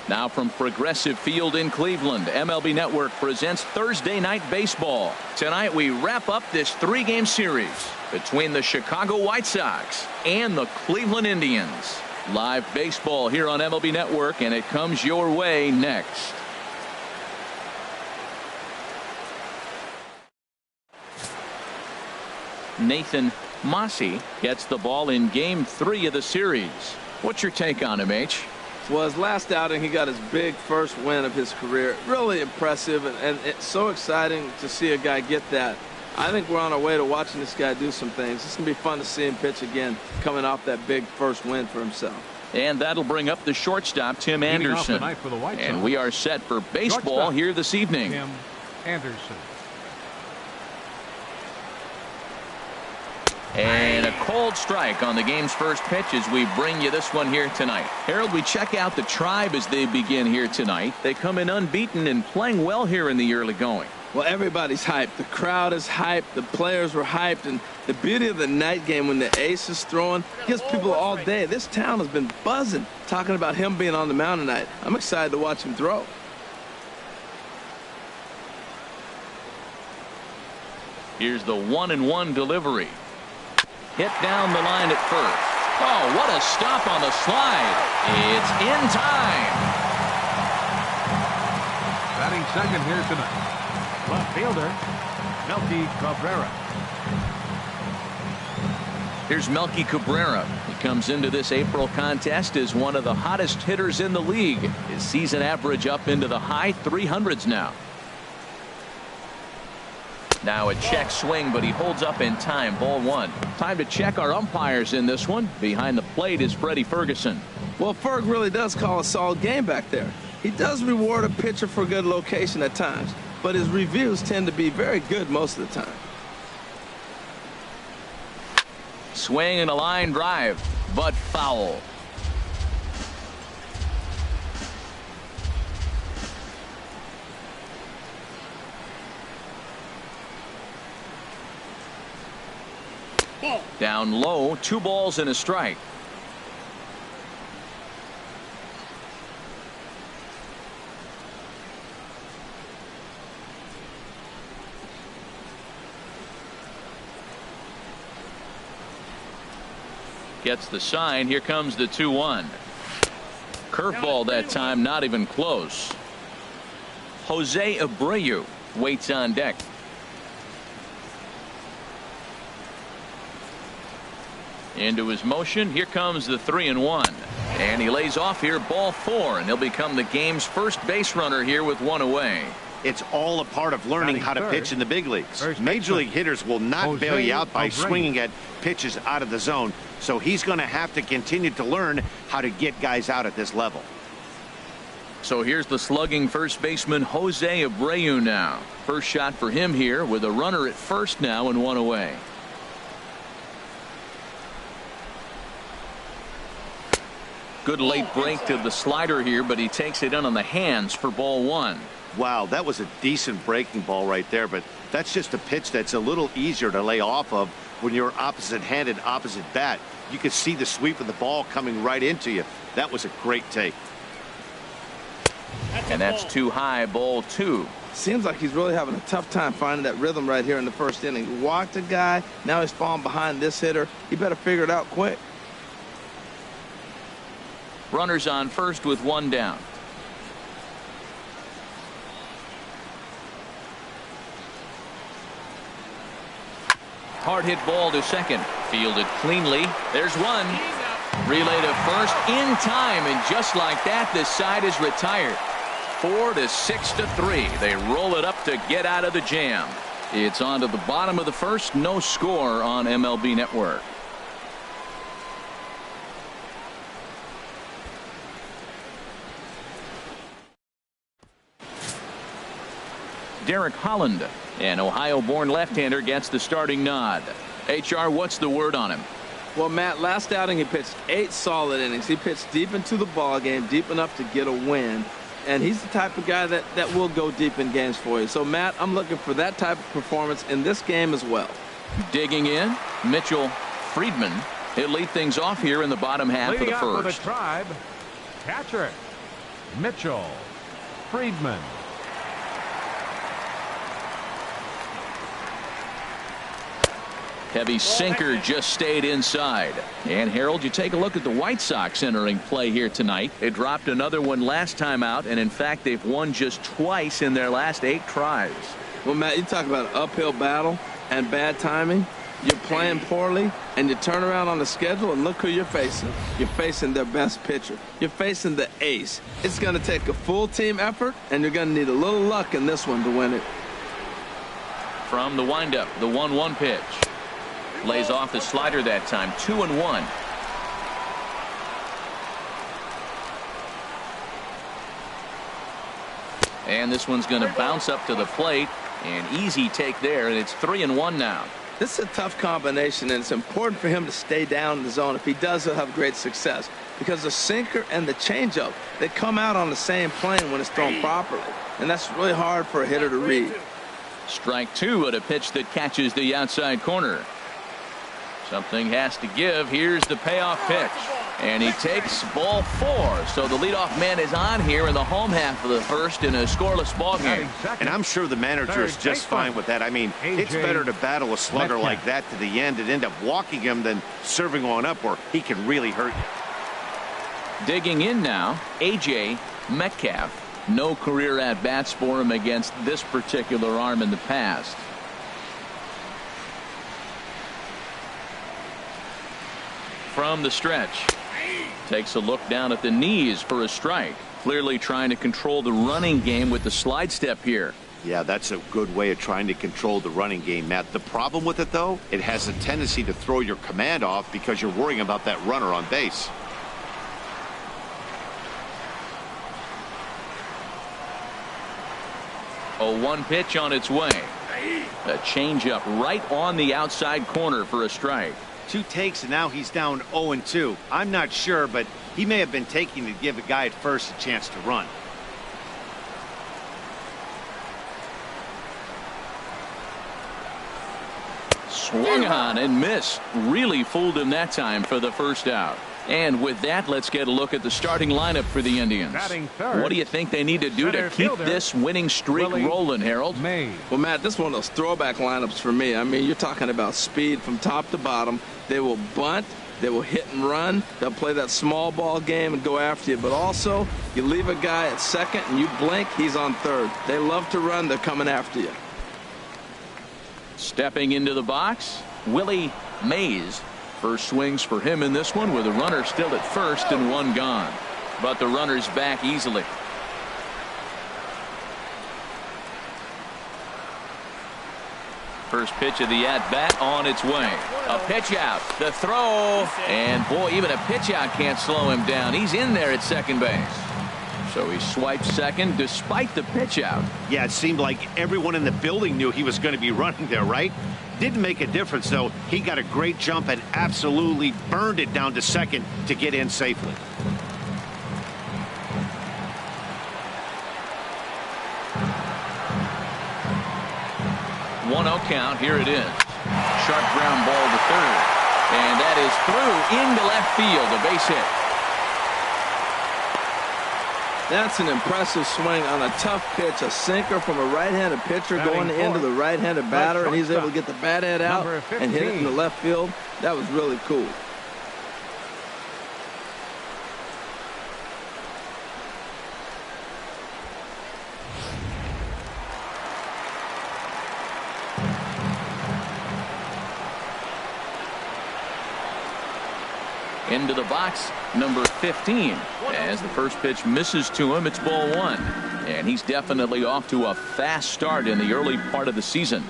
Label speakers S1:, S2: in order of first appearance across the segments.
S1: Now from Progressive Field in Cleveland, MLB Network presents Thursday Night Baseball. Tonight we wrap up this 3-game series between the Chicago White Sox and the Cleveland Indians. Live baseball here on MLB Network, and it comes your way next. Nathan Massey gets the ball in Game 3 of the series. What's your take on him, H?
S2: Well, his last outing, he got his big first win of his career. Really impressive, and it's so exciting to see a guy get that. I think we're on our way to watching this guy do some things. It's going to be fun to see him pitch again, coming off that big first win for himself.
S1: And that'll bring up the shortstop, Tim Anderson. And we are set for baseball here this evening.
S3: Tim Anderson.
S1: And a cold strike on the game's first pitch as we bring you this one here tonight. Harold, we check out the Tribe as they begin here tonight. They come in unbeaten and playing well here in the early going.
S2: Well, everybody's hyped. The crowd is hyped. The players were hyped. And the beauty of the night game when the ace is throwing gives people all day. This town has been buzzing talking about him being on the mound tonight. I'm excited to watch him throw.
S1: Here's the 1-1 delivery. Hit down the line at first. Oh, what a stop on the slide. It's in time.
S3: Batting second here tonight, left fielder Melky Cabrera.
S1: Here's Melky Cabrera. He comes into this April contest as one of the hottest hitters in the league. His season average up into the high 300s now. Now a check swing, but he holds up in time. Ball 1. Time to check our umpires in this one. Behind the plate is Freddie Ferguson.
S2: Well, Ferg really does call a solid game back there. He does reward a pitcher for good location at times, but his reviews tend to be very good most of the time.
S1: Swing and a line drive, but foul. Down low, 2 balls and a strike. Gets the sign. Here comes the 2-1. Curveball that time, not even close. Jose Abreu waits on deck. Into his motion. Here comes the 3-1. And he lays off here, ball 4, and he'll become the game's first base runner here with 1 away.
S4: It's all a part of learning how to pitch in the big leagues. Major league hitters will not bail you out by swinging at pitches out of the zone. So he's going to have to continue to learn how to get guys out at this level.
S1: So here's the slugging first baseman Jose Abreu now. First shot for him here with a runner at first now and 1 away. Good late break to the slider here, but he takes it in on the hands for ball 1.
S4: Wow, that was a decent breaking ball right there, but that's just a pitch that's a little easier to lay off of when you're opposite-handed, opposite bat. You could see the sweep of the ball coming right into you. That was a great take.
S1: And that's too high, ball 2.
S2: Seems like he's really having a tough time finding that rhythm right here in the first inning. He walked a guy, now he's falling behind this hitter. He better figure it out quick.
S1: Runners on first with 1 down. Hard hit ball to second. Fielded cleanly. There's 1. Relay to first in time, and just like that, this side is retired. 4-6-3. They roll it up to get out of the jam. It's on to the bottom of the first. No score on MLB Network. Derek Holland, an Ohio-born left-hander, gets the starting nod. HR, what's the word on him?
S2: Well, Matt, last outing he pitched 8 solid innings. He pitched deep into the ball game, deep enough to get a win. And he's the type of guy that will go deep in games for you. So, Matt, I'm looking for that type of performance in this game as well.
S1: Digging in, Mitchell Friedman. He'll lead things off here in the bottom half of the first.
S3: For the Tribe, catcher Mitchell Friedman.
S1: Heavy sinker just stayed inside. And Harold, you take a look at the White Sox entering play here tonight. They dropped another one last time out, and in fact they've won just twice in their last 8 tries.
S2: Well, Matt, you talk about an uphill battle and bad timing. You're playing poorly, and you turn around on the schedule, and look who you're facing. You're facing their best pitcher. You're facing the ace. It's going to take a full team effort, and you're going to need a little luck in this one to win it.
S1: From the windup, the 1-1 pitch. Lays off the slider that time. 2-1. And this one's going to bounce up to the plate. An easy take there, and it's 3-1 now.
S2: This is a tough combination, and it's important for him to stay down in the zone. If he does, he'll have great success. Because the sinker and the changeup, they come out on the same plane when it's thrown properly. And that's really hard for a hitter to read.
S1: Strike 2 at a pitch that catches the outside corner. Something has to give. Here's the payoff pitch. And he takes ball 4. So the leadoff man is on here in the home half of the first in a scoreless ball game.
S4: And I'm sure the manager is just fine with that. I mean, it's better to battle a slugger like that to the end and end up walking him than serving on up where he can really hurt you.
S1: Digging in now, A.J. Metcalf. No career at-bats for him against this particular arm in the past. From the stretch. Takes a look down at the knees for a strike. Clearly trying to control the running game with the slide step here.
S4: Yeah, that's a good way of trying to control the running game, Matt. The problem with it, though, it has a tendency to throw your command off because you're worrying about that runner on base.
S1: A 1 pitch on its way. A changeup right on the outside corner for a strike.
S4: 2 takes, and now he's down 0-2. I'm not sure, but he may have been taking to give a guy at first a chance to run.
S1: Swung on and missed. Really fooled him that time for the first out. And with that, let's get a look at the starting lineup for the Indians. What do you think they need to do to keep this winning streak rolling, Harold?
S2: Well, Matt, this is one of those throwback lineups for me. I mean, you're talking about speed from top to bottom. They will bunt. They will hit and run. They'll play that small ball game and go after you. But also, you leave a guy at second and you blink, he's on third. They love to run. They're coming after you.
S1: Stepping into the box, Willie Mays. First swings for him in this one with a runner still at first and 1 gone. But the runner's back easily. First pitch of the at-bat on its way. A pitch out. The throw. And boy, even a pitch out can't slow him down. He's in there at second base. So he swipes second despite the pitch out.
S4: Yeah, it seemed like everyone in the building knew he was going to be running there, right? Didn't make a difference, though. He got a great jump and absolutely burned it down to second to get in safely.
S1: One 0 count. Here it is. Sharp ground ball to third. And that is through into left field. A base hit.
S2: That's an impressive swing on a tough pitch. A sinker from a right-handed pitcher going into the right-handed batter, and he's able to get the bat head out and hit it in the left field. That was really cool.
S1: Into the box, number 15. As the first pitch misses to him, it's ball 1. And he's definitely off to a fast start in the early part of the season.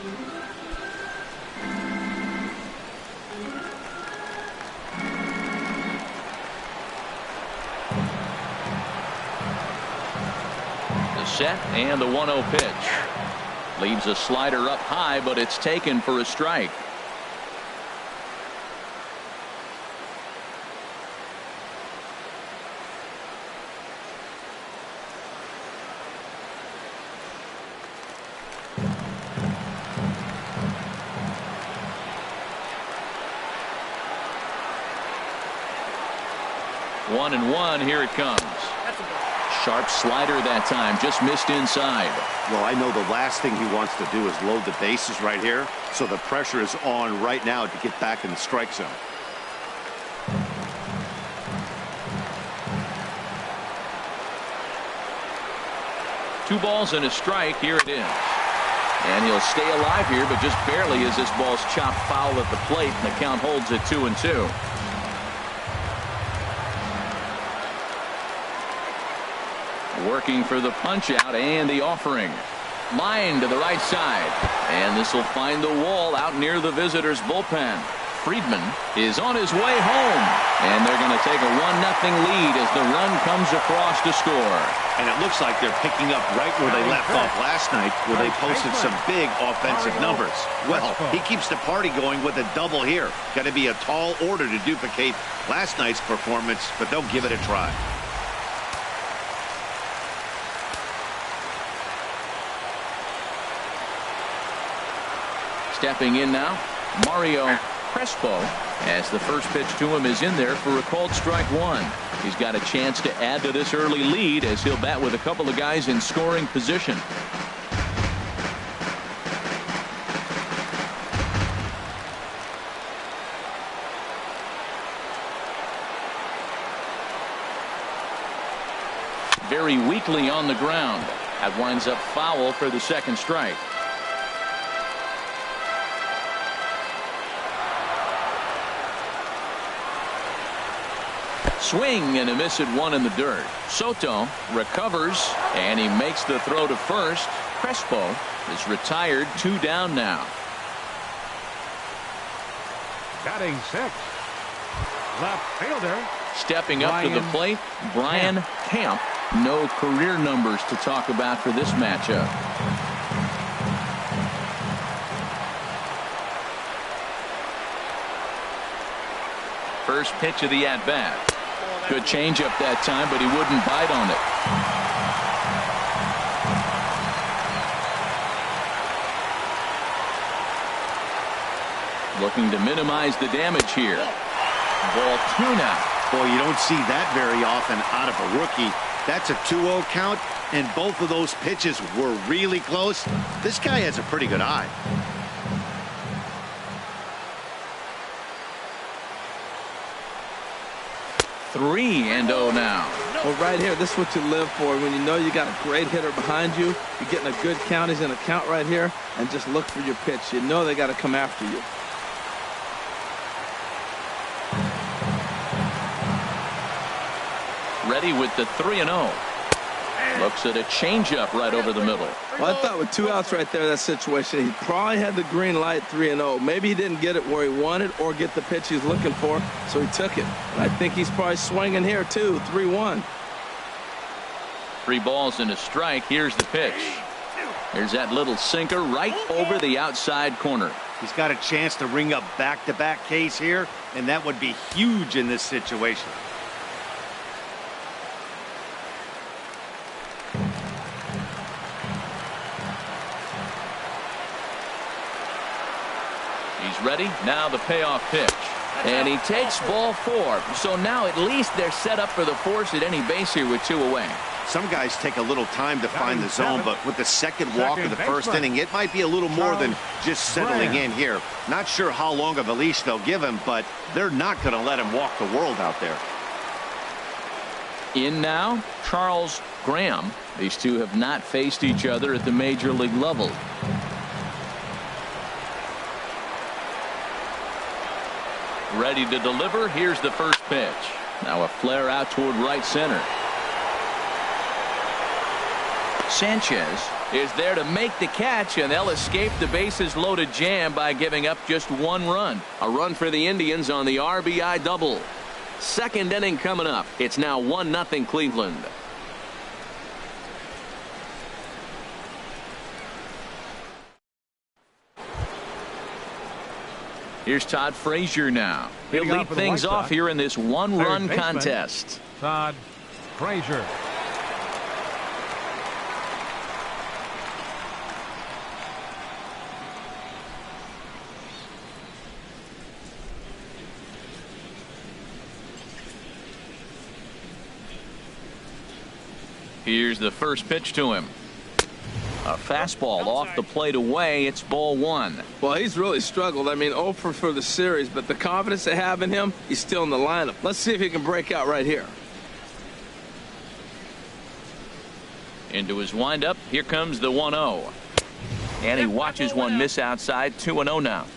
S1: The set and the 1-0 pitch. Leaves a slider up high, but it's taken for a strike. One and one. Here it comes. Sharp slider that time, just missed inside.
S4: Well, I know the last thing he wants to do is load the bases right here, so the pressure is on right now to get back in the strike zone.
S1: Two balls and a strike. Here it is. And he'll stay alive here, but just barely as this ball's chopped foul at the plate, and the count holds at 2-2. Working for the punch out and the offering. Line to the right side. And this will find the wall out near the visitors' bullpen. Friedman is on his way home. And they're going to take a 1-0 lead as the run comes across to score.
S4: And it looks like they're picking up right where they left off last night, where they posted some big offensive numbers. Well, he keeps the party going with a double here. Got to be a tall order to duplicate last night's performance, but they'll give it a try.
S1: Stepping in now, Mario Crespo, as the first pitch to him is in there for a called strike one. He's got a chance to add to this early lead as he'll bat with a couple of guys in scoring position. Very weakly on the ground. That winds up foul for the second strike. Swing and a miss at one in the dirt. Soto recovers and he makes the throw to first. Crespo is retired, 2 down now.
S3: Batting sixth, left fielder.
S1: Stepping up to the plate, Brian Camp. No career numbers to talk about for this matchup. First pitch of the at-bat. Good changeup that time, but he wouldn't bite on it. Looking to minimize the damage here. Ball 2 now.
S4: Boy, you don't see that very often out of a rookie. That's a 2-0 count, and both of those pitches were really close. This guy has a pretty good eye.
S1: 3-0 now.
S2: Well, right here, this is what you live for. When you know you got a great hitter behind you, you're getting a good count. He's in a count right here, and just look for your pitch. You know they got to come after you.
S1: Ready with the 3-0. Looks at a changeup right over the middle.
S2: Well, I thought with 2 outs right there, that situation, he probably had the green light 3-0. Maybe he didn't get it where he wanted or get the pitch he's looking for, so he took it. And I think he's probably swinging here, too, 3-1.
S1: 3 balls and a strike. Here's the pitch. Here's that little sinker right over the outside corner.
S4: He's got a chance to ring up back-to-back Ks here, and that would be huge in this situation.
S1: He's ready. Now the payoff pitch. And he takes ball 4. So now at least they're set up for the force at any base here with 2 away.
S4: Some guys take a little time to find the zone, but with the second walk of the first inning, it might be a little more than just settling in here. Not sure how long of a leash they'll give him, but they're not going to let him walk the world out there.
S1: In now, Charles Graham. These two have not faced each other at the major league level. Ready to deliver. Here's the first pitch. Now a flare out toward right center. Sanchez is there to make the catch, and they'll escape the bases loaded jam by giving up just 1 run. A run for the Indians on the RBI double. Second inning coming up. It's now 1-0 Cleveland. Here's Todd Frazier now. He'll lead things off here in this 1-run contest.
S3: Todd Frazier.
S1: Here's the first pitch to him. A fastball off the plate away. It's ball one.
S2: Well, he's really struggled. I mean, 0 for the series, but the confidence they have in him, he's still in the lineup. Let's see if he can break out right here.
S1: Into his windup. Here comes the 1-0. And he watches one miss outside. 2-0 now.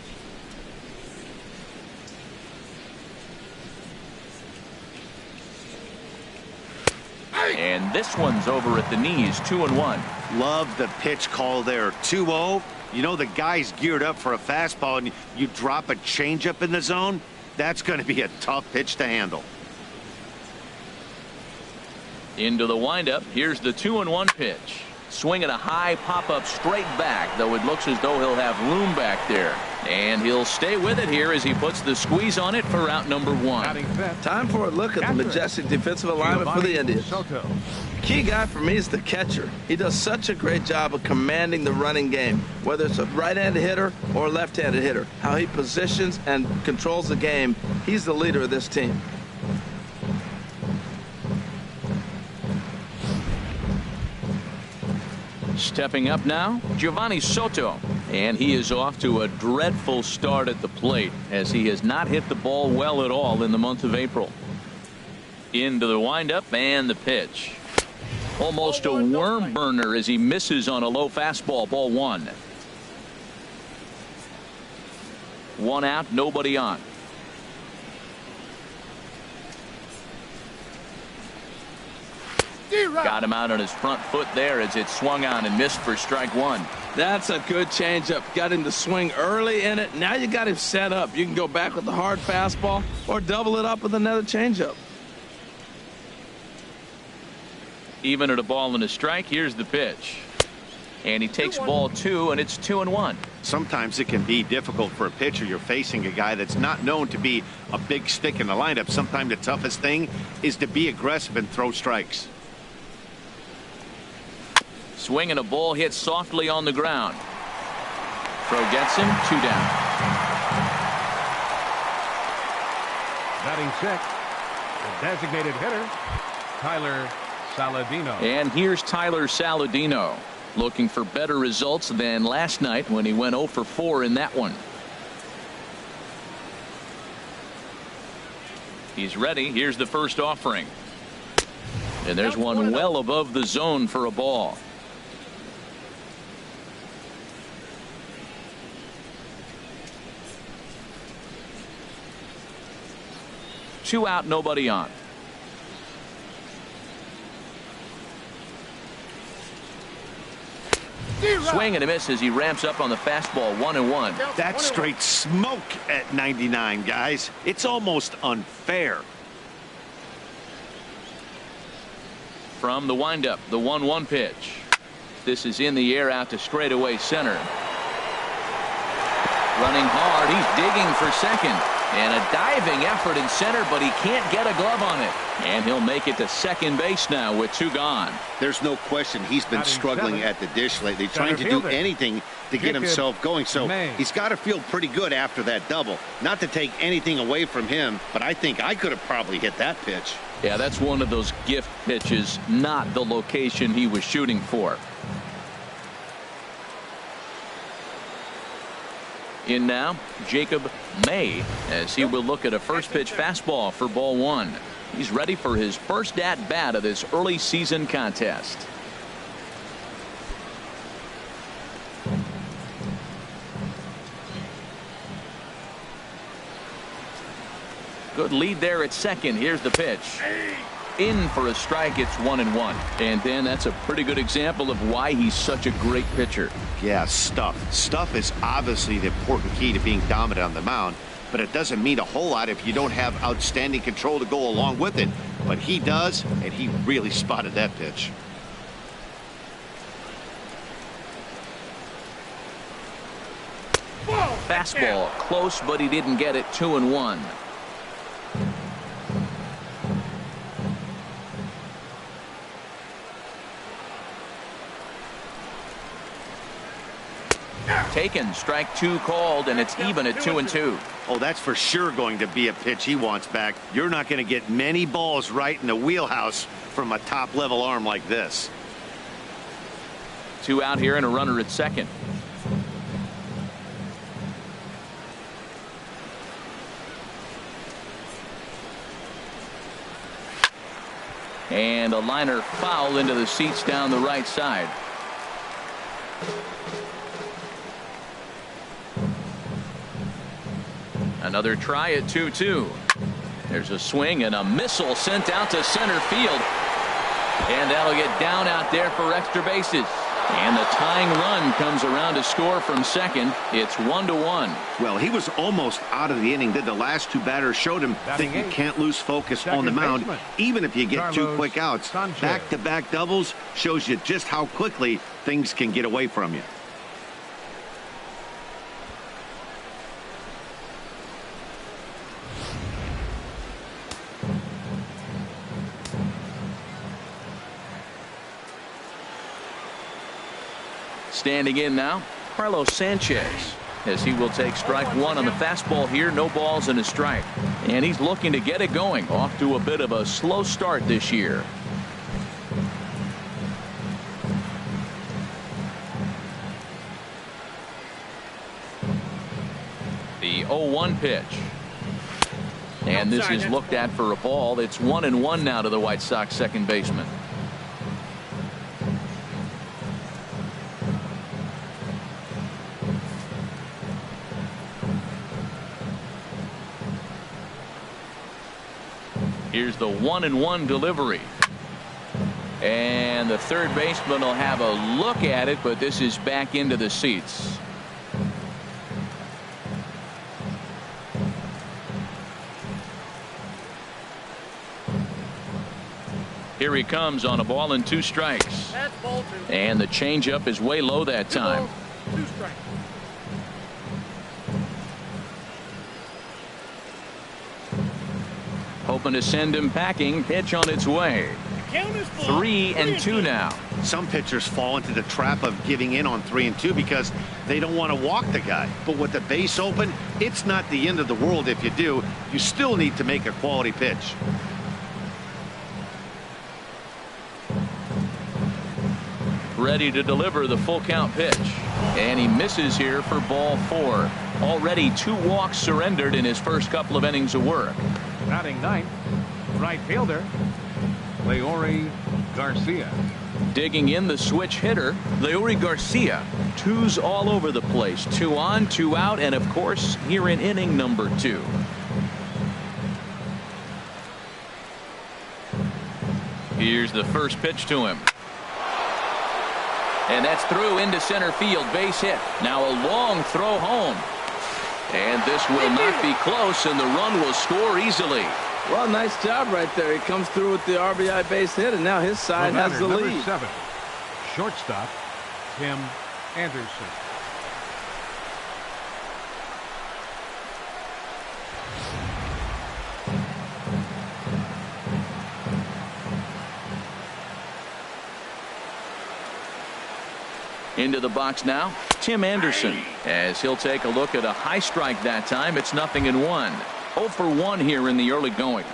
S1: And this one's over at the knees. 2-1.
S4: Love the pitch call there. 2-0. You know the guy's geared up for a fastball, and you drop a changeup in the zone. That's going to be a tough pitch to handle.
S1: Into the windup. Here's the 2-1 pitch. Swinging a high pop-up straight back, though it looks as though he'll have room back there. And he'll stay with it here as he puts the squeeze on it for out number one.
S2: Time for a look at the majestic defensive alignment for the Indians.
S3: Soto.
S2: Key guy for me is the catcher. He does such a great job of commanding the running game, whether it's a right-handed hitter or a left-handed hitter. How he positions and controls the game, he's the leader of this team.
S1: Stepping up now, Giovanni Soto. And he is off to a dreadful start at the plate as he has not hit the ball well at all in the month of April. Into the windup and the pitch. Almost a worm burner as he misses on a low fastball. Ball one. One out, nobody on. Got him out on his front foot there as it swung on and missed for strike one.
S2: That's a good changeup. Got him to swing early in it. Now you got him set up. You can go back with the hard fastball or double it up with another changeup.
S1: Even at a ball and a strike, here's the pitch. And he takes ball two, and it's 2-1.
S4: Sometimes it can be difficult for a pitcher. You're facing a guy that's not known to be a big stick in the lineup. Sometimes the toughest thing is to be aggressive and throw strikes.
S1: Swing and a ball hit softly on the ground. Throw gets him. 2 down.
S3: Batting sixth, the designated hitter, Tyler Saladino.
S1: And here's Tyler Saladino, looking for better results than last night when he went 0 for 4 in that one. He's ready. Here's the first offering. And there's one well above the zone for a ball. Two out, nobody on. Swing and a miss as he ramps up on the fastball. 1-1.
S4: That's straight smoke at 99, guys. It's almost unfair.
S1: From the windup, the 1-1 pitch. This is in the air out to straightaway center. Running hard. He's digging for second. And a diving effort in center, but he can't get a glove on it. And he'll make it to second base now with 2 gone.
S4: There's no question he's been struggling at the dish lately, trying to do anything to get himself going. So he's got to feel pretty good after that double. Not to take anything away from him, but I think I could have probably hit that pitch.
S1: Yeah, that's one of those gift pitches, not the location he was shooting for. In now, Jacob May, as he will look at a first pitch fastball for ball one. He's ready for his first at bat of this early season contest. Good lead there at second. Here's the pitch. In for a strike. It's 1-1. And then that's a pretty good example of why he's such a great pitcher.
S4: Yeah, stuff. Stuff is obviously the important key to being dominant on the mound, but it doesn't mean a whole lot if you don't have outstanding control to go along with it. But he does, and he really spotted that pitch.
S1: Fastball close, but he didn't get it. 2-1. taken. Strike 2 called, and it's even at 2-2.
S4: Oh, that's for sure going to be a pitch he wants back. You're not going to get many balls right in the wheelhouse from a top-level arm like this.
S1: 2 out here and a runner at second. And a liner foul into the seats down the right side. Another try at 2-2. There's a swing and a missile sent out to center field. And that'll get down out there for extra bases. And the tying run comes around to score from second. It's 1-1.
S4: Well, he was almost out of the inning. Then the last 2 batters showed him that you can't lose focus on the mound, even if you get 2 quick outs. Back-to-back doubles shows you just how quickly things can get away from you.
S1: Standing in now, Carlos Sanchez, as he will take strike 1 on the fastball here. No balls and a strike. And he's looking to get it going. Off to a bit of a slow start this year. The 0-1 pitch. And this is looked at for a ball. It's 1-1 now to the White Sox second baseman. Here's the 1-1 delivery. And the third baseman will have a look at it, but this is back into the seats. Here he comes on a ball and 2 strikes. And the changeup is way low that time.
S3: 2 strikes.
S1: Hoping to send him packing. Pitch on its way. 3-2 now.
S4: Some pitchers fall into the trap of giving in on 3-2 because they don't want to walk the guy. But with the base open, it's not the end of the world if you do. You still need to make a quality pitch.
S1: Ready to deliver the full count pitch. And he misses here for ball 4. Already 2 walks surrendered in his first couple of innings of work.
S3: Batting ninth, right fielder, Leury Garcia.
S1: Digging in the switch hitter, Leury Garcia. 2s all over the place. 2 on, 2 out, and of course, here in inning number 2. Here's the first pitch to him. And that's through into center field. Base hit. Now a long throw home. And this will not be close, and the run will score easily.
S2: Well, nice job right there. He comes through with the RBI base hit, and now his side has the lead.
S3: Number 7, shortstop, Tim Anderson.
S1: Into the box now, Tim Anderson, as he'll take a look at a high strike that time. It's 0-1. 0 for 1 here in the early going.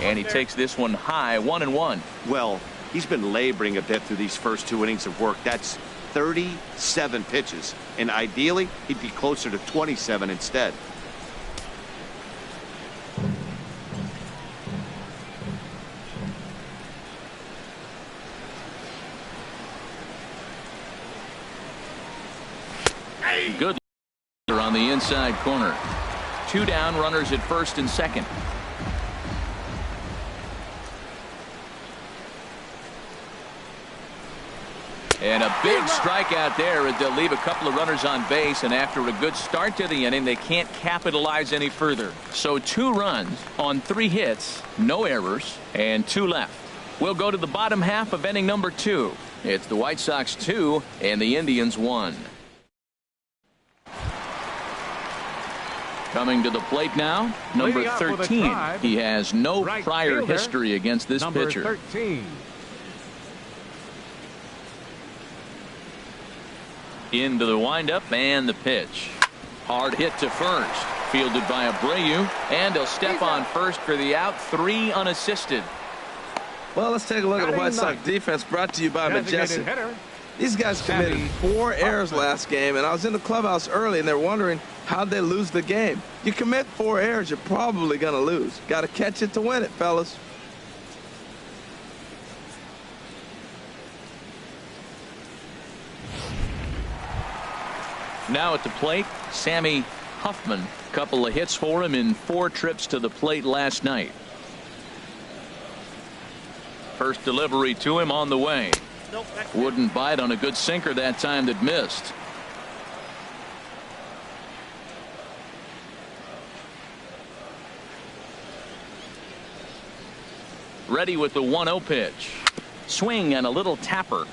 S1: And he takes this one high, 1-1.
S4: Well, he's been laboring a bit through these first 2 innings of work. That's 37 pitches, and ideally he'd be closer to 27 instead.
S1: Good on the inside corner. 2 down, runners at first and second. And a big strikeout there as they'll leave a couple of runners on base, and after a good start to the inning, they can't capitalize any further. So 2 runs on 3 hits, no errors, and 2 left. We'll go to the bottom half of inning number 2. It's the White Sox 2 and the Indians 1. Coming to the plate now, number
S3: Leading off with a
S1: 13.
S3: drive,
S1: He has no
S3: right
S1: prior
S3: fielder,
S1: history against this
S3: number
S1: pitcher.
S3: 13.
S1: Into the windup and the pitch. Hard hit to first. Fielded by Abreu, and he'll step on first for the out. 3 unassisted.
S2: Well, let's take a look at the
S3: Batting
S2: White Sox
S3: ninth.
S2: defense, brought to you by
S3: Designated
S2: Majestic.
S3: hitter,
S2: These guys committed
S3: Sammy
S2: 4 errors
S3: Hoffman.
S2: last game, and I was in the clubhouse early, and they're wondering how'd they lose the game. You commit 4 errors, you're probably going to lose. Got to catch it to win it, fellas.
S1: Now at the plate, Sammy Hoffman. Couple of hits for him in 4 trips to the plate last night. First delivery to him on the way. Wouldn't bite on a good sinker that time that missed. Ready with the 1-0 pitch. Swing and a little tapper.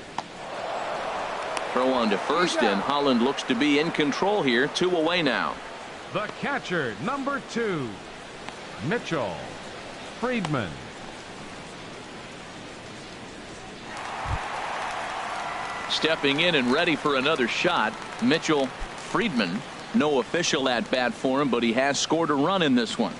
S1: Throw on to first, and Holland looks to be in control here. 2 away now.
S3: The catcher, number 2, Mitchell Friedman.
S1: Stepping in and ready for another shot, Mitchell Friedman. No official at bat for him, but he has scored a run in this one.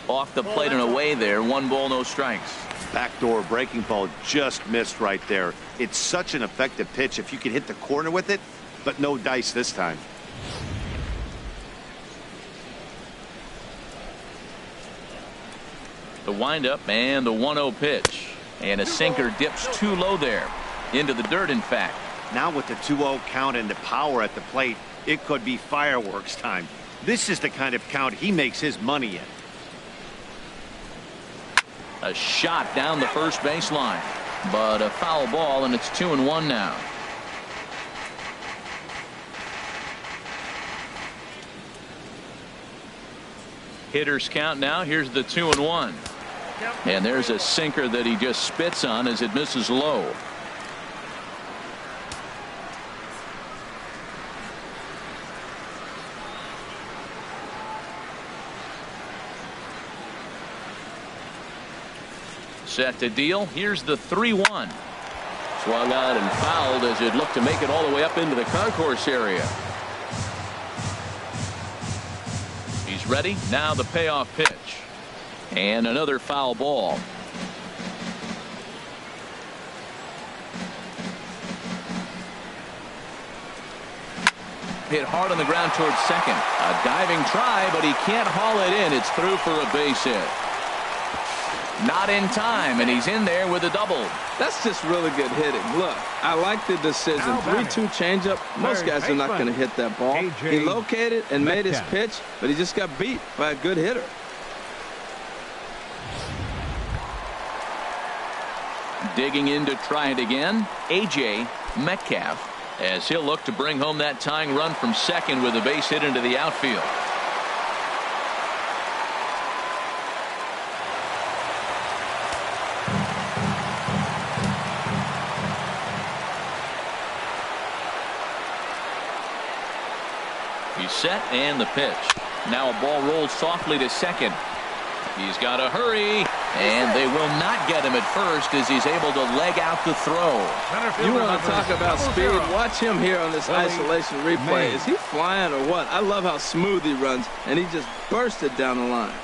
S1: Off the plate and away there. 1 ball, no strikes.
S4: Backdoor breaking ball just missed right there. It's such an effective pitch if you can hit the corner with it, but no dice this time.
S1: The windup and the 1-0 pitch. And a sinker dips too low there. Into the dirt, in fact.
S4: Now with the 2-0 count and the power at the plate, it could be fireworks time. This is the kind of count he makes his money in.
S1: A shot down the first baseline, but a foul ball, and it's 2-1 now. Hitters count now. Here's the 2-1. And there's a sinker that he just spits on as it misses low. Set to deal. Here's the 3-1. Swung on and fouled as it looked to make it all the way up into the concourse area. He's ready. Now the payoff pitch. And another foul ball. Hit hard on the ground towards second. A diving try, but he can't haul it in. It's through for a base hit. Not in time, and he's in there with a double.
S2: That's just really good hitting. Look, I like the decision. 3-2 changeup. Most guys are not going to hit that ball. He located and made his pitch, but he just got beat by a good hitter.
S1: Digging in to try it again, A.J. Metcalf, as he'll look to bring home that tying run from second with a base hit into the outfield. He's set, and the pitch. Now a ball rolls softly to second. He's got to hurry, and they will not get him at first as he's able to leg out the throw.
S2: You want to talk about speed? Watch him here on this isolation replay. Is he flying or what? I love how smooth he runs, and he just bursted down the line.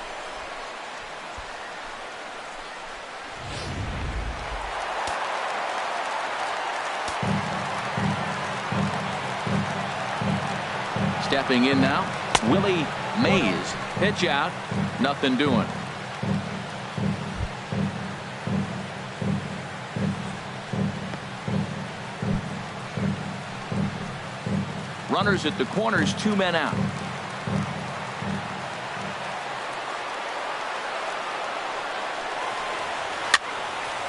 S1: Stepping in now, Willie Mays. Pitch out, nothing doing. Runners at the corners, 2 men out.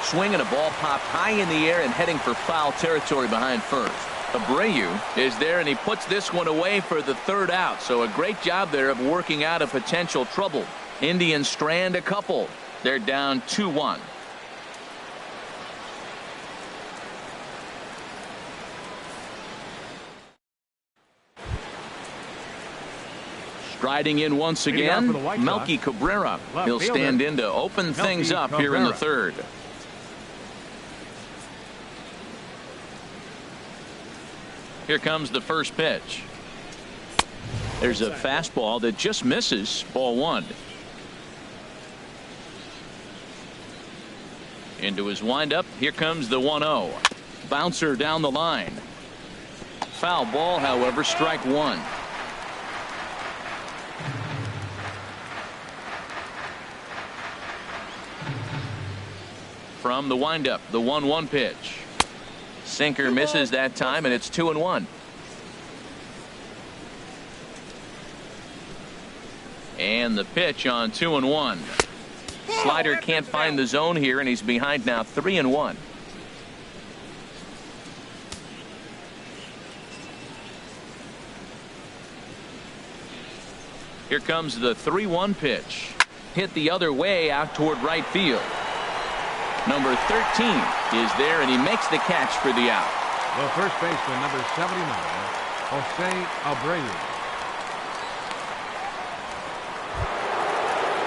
S1: Swing and a ball popped high in the air and heading for foul territory behind first. Abreu is there, and he puts this one away for the 3rd out. So a great job there of working out a potential trouble. Indians strand a couple. They're down 2-1. Striding in once
S3: Leading off
S1: again,
S3: for the White Sox,
S1: Melky Cabrera.
S3: left
S1: He'll
S3: fielder,
S1: stand in to open things
S3: Melky
S1: up here in the
S3: Cabrera.
S1: third. Here comes the first pitch. There's a fastball that just misses. Ball one. Into his windup. Here comes the 1-0. Bouncer down the line. Foul ball, however, strike one. From the windup, the 1-1 pitch. Sinker misses that time, and it's 2-1. And the pitch on 2-1. Slider can't find the zone here, and he's behind now 3-1. Here comes the 3-1 pitch. Hit the other way out toward right field. Number 13 is there, and he makes the catch for the out.
S3: The first baseman, number 79, Jose Abreu.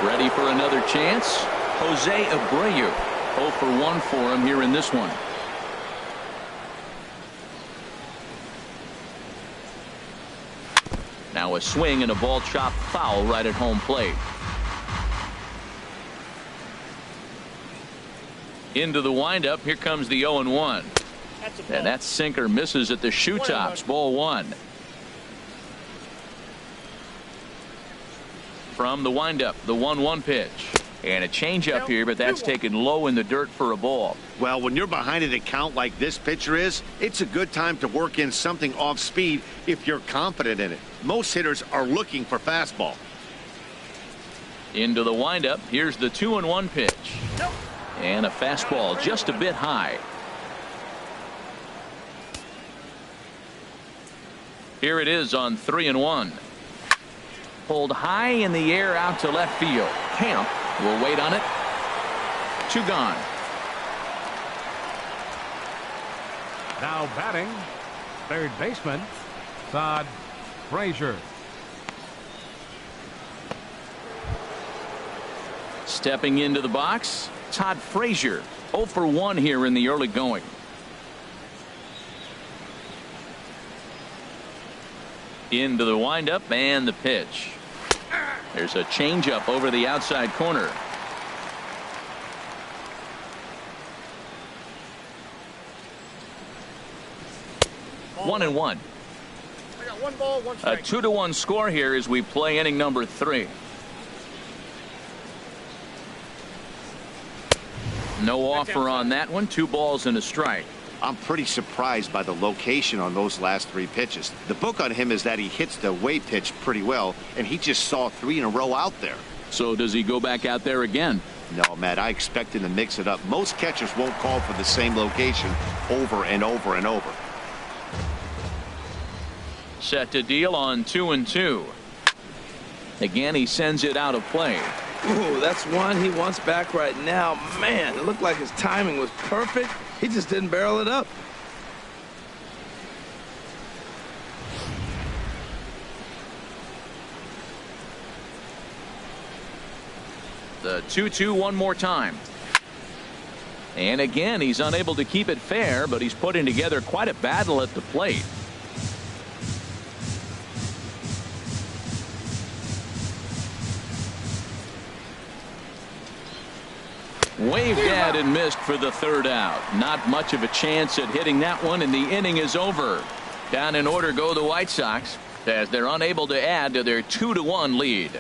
S1: Ready for another chance. Jose Abreu. 0 for 1 for him here in this one. Now a swing and a ball chopped foul right at home plate. Into the windup. Here comes the 0-1. And that sinker misses at the shoe tops. Ball one. From the windup, the 1-1 pitch. And a changeup here, but that's taken low in the dirt for a ball.
S4: Well, when you're behind an account like this pitcher is, it's a good time to work in something off speed if you're confident in it. Most hitters are looking for fastball.
S1: Into the windup. Here's the 2-1 pitch. And a fastball just a bit high. Here it is on 3-1. Pulled high in the air out to left field. Camp will wait on it. 2 gone.
S3: Now batting, third baseman, Todd Frazier.
S1: Stepping into the box, Todd Frazier. 0 for 1 here in the early going. Into the windup and the pitch. There's a changeup over the outside corner. Ball 1-1.
S5: I got 1 ball, 1
S1: A
S5: strike.
S1: 2-1 score here as we play inning number 3. No offer on that one. 2 balls and a strike.
S4: I'm pretty surprised by the location on those last 3 pitches. The book on him is that he hits the way pitch pretty well, and he just saw 3 in a row out there.
S1: So does he go back out there again?
S4: No, Matt, I expect him to mix it up. Most catchers won't call for the same location over and over and over.
S1: Set to deal on 2-2. Again, he sends it out of play.
S2: Ooh, that's one he wants back right now. Man, it looked like his timing was perfect. He just didn't barrel it up.
S1: The 2-2 one more time. And again, he's unable to keep it fair, but he's putting together quite a battle at the plate. Waved at and missed for the third out. Not much of a chance at hitting that one, and the inning is over. Down in order go the White Sox as they're unable to add to their 2-1 lead.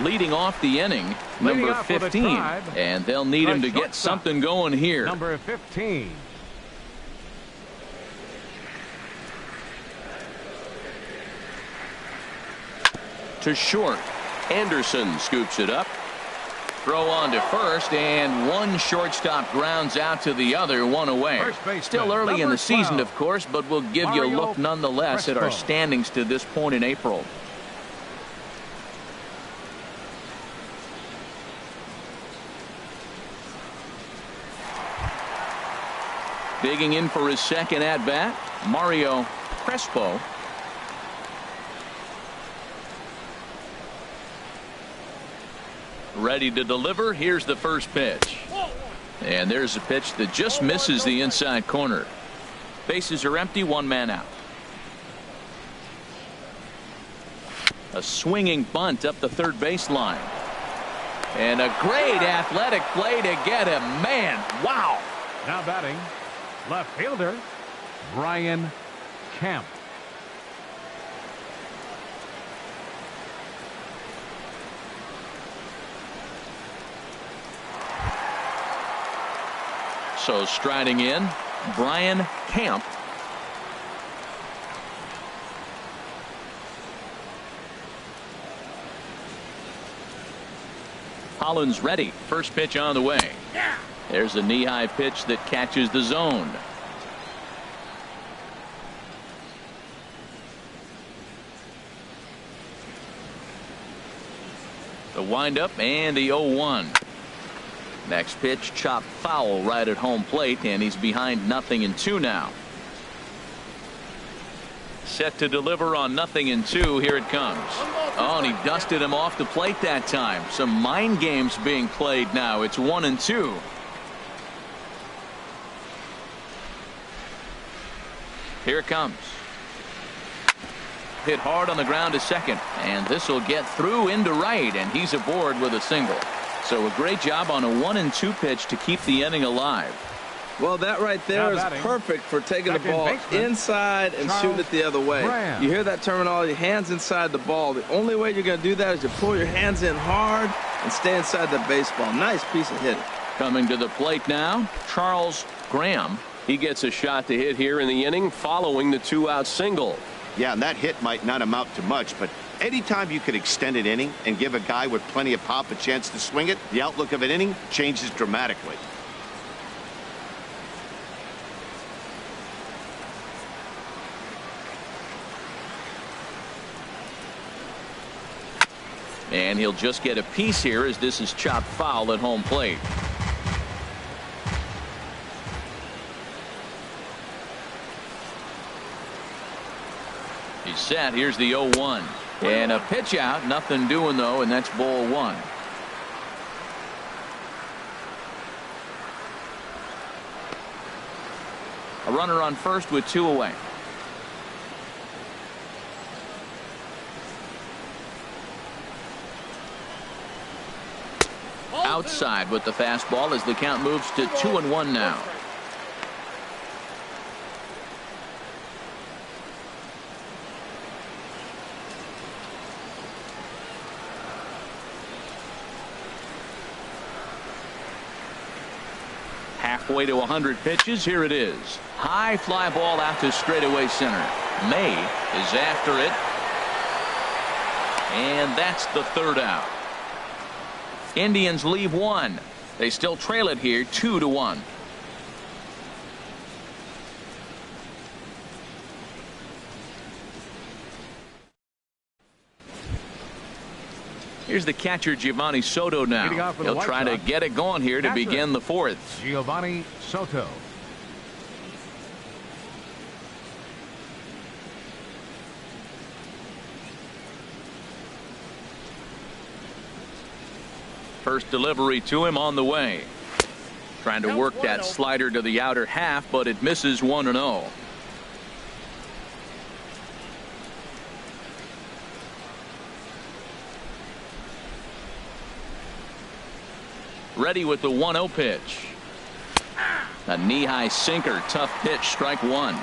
S1: Leading off the inning, number 15, and they'll need him to get something going here.
S3: Number 15.
S1: To short. Anderson scoops it up. Throw on to first, and one shortstop grounds out to the other, 1 away. Still early in the season, of course, but we'll give you a look nonetheless at our standings to this point in April. Digging in for his second at-bat, Mario Crespo. Ready to deliver. Here's the first pitch. And there's a pitch that just misses the inside corner. Bases are empty, one man out. A swinging bunt up the third baseline. And a great athletic play to get him. Man, wow.
S3: Now batting, left fielder, Brian Camp.
S1: So striding in, Brian Camp. Hollins ready. First pitch on the way. There's a knee-high pitch that catches the zone. The windup and the 0-1. Next pitch chopped foul right at home plate, and he's behind 0-2 now. Set to deliver on 0-2. Here it comes. Oh, and he dusted him off the plate that time. Some mind games being played now. It's 1-2. Here it comes. Hit hard on the ground to second, and this will get through into right, and he's aboard with a single. So a great job on a 1-2 pitch to keep the inning alive.
S2: Well, that right there is perfect for taking the ball inside and shooting it the other way. You hear that terminology, hands inside the ball. The only way you're going to do that is you pull your hands in hard and stay inside the baseball. Nice piece of hitting.
S1: Coming to the plate now, Charles Graham.
S6: He gets a shot to hit here in the inning following the 2-out single.
S4: Yeah, and that hit might not amount to much, but anytime you can extend an inning and give a guy with plenty of pop a chance to swing it, the outlook of an inning changes dramatically.
S1: And he'll just get a piece here as this is chopped foul at home plate. He's set. Here's the 0-1. And a pitch out. Nothing doing, though, and that's ball one. A runner on first with 2 away. Outside with the fastball as the count moves to 2-1 now. Halfway to 100 pitches. Here it is. High fly ball out to straightaway center. May is after it. And that's the third out. Indians leave one. They still trail it here 2-1. Here's the catcher Giovanni Soto now. He'll try to get it going here to begin the fourth.
S3: Giovanni Soto.
S1: First delivery to him on the way. Trying to work that slider to the outer half, but it misses 1-0. Ready with the 1-0 pitch. A knee-high sinker. Tough pitch. Strike one.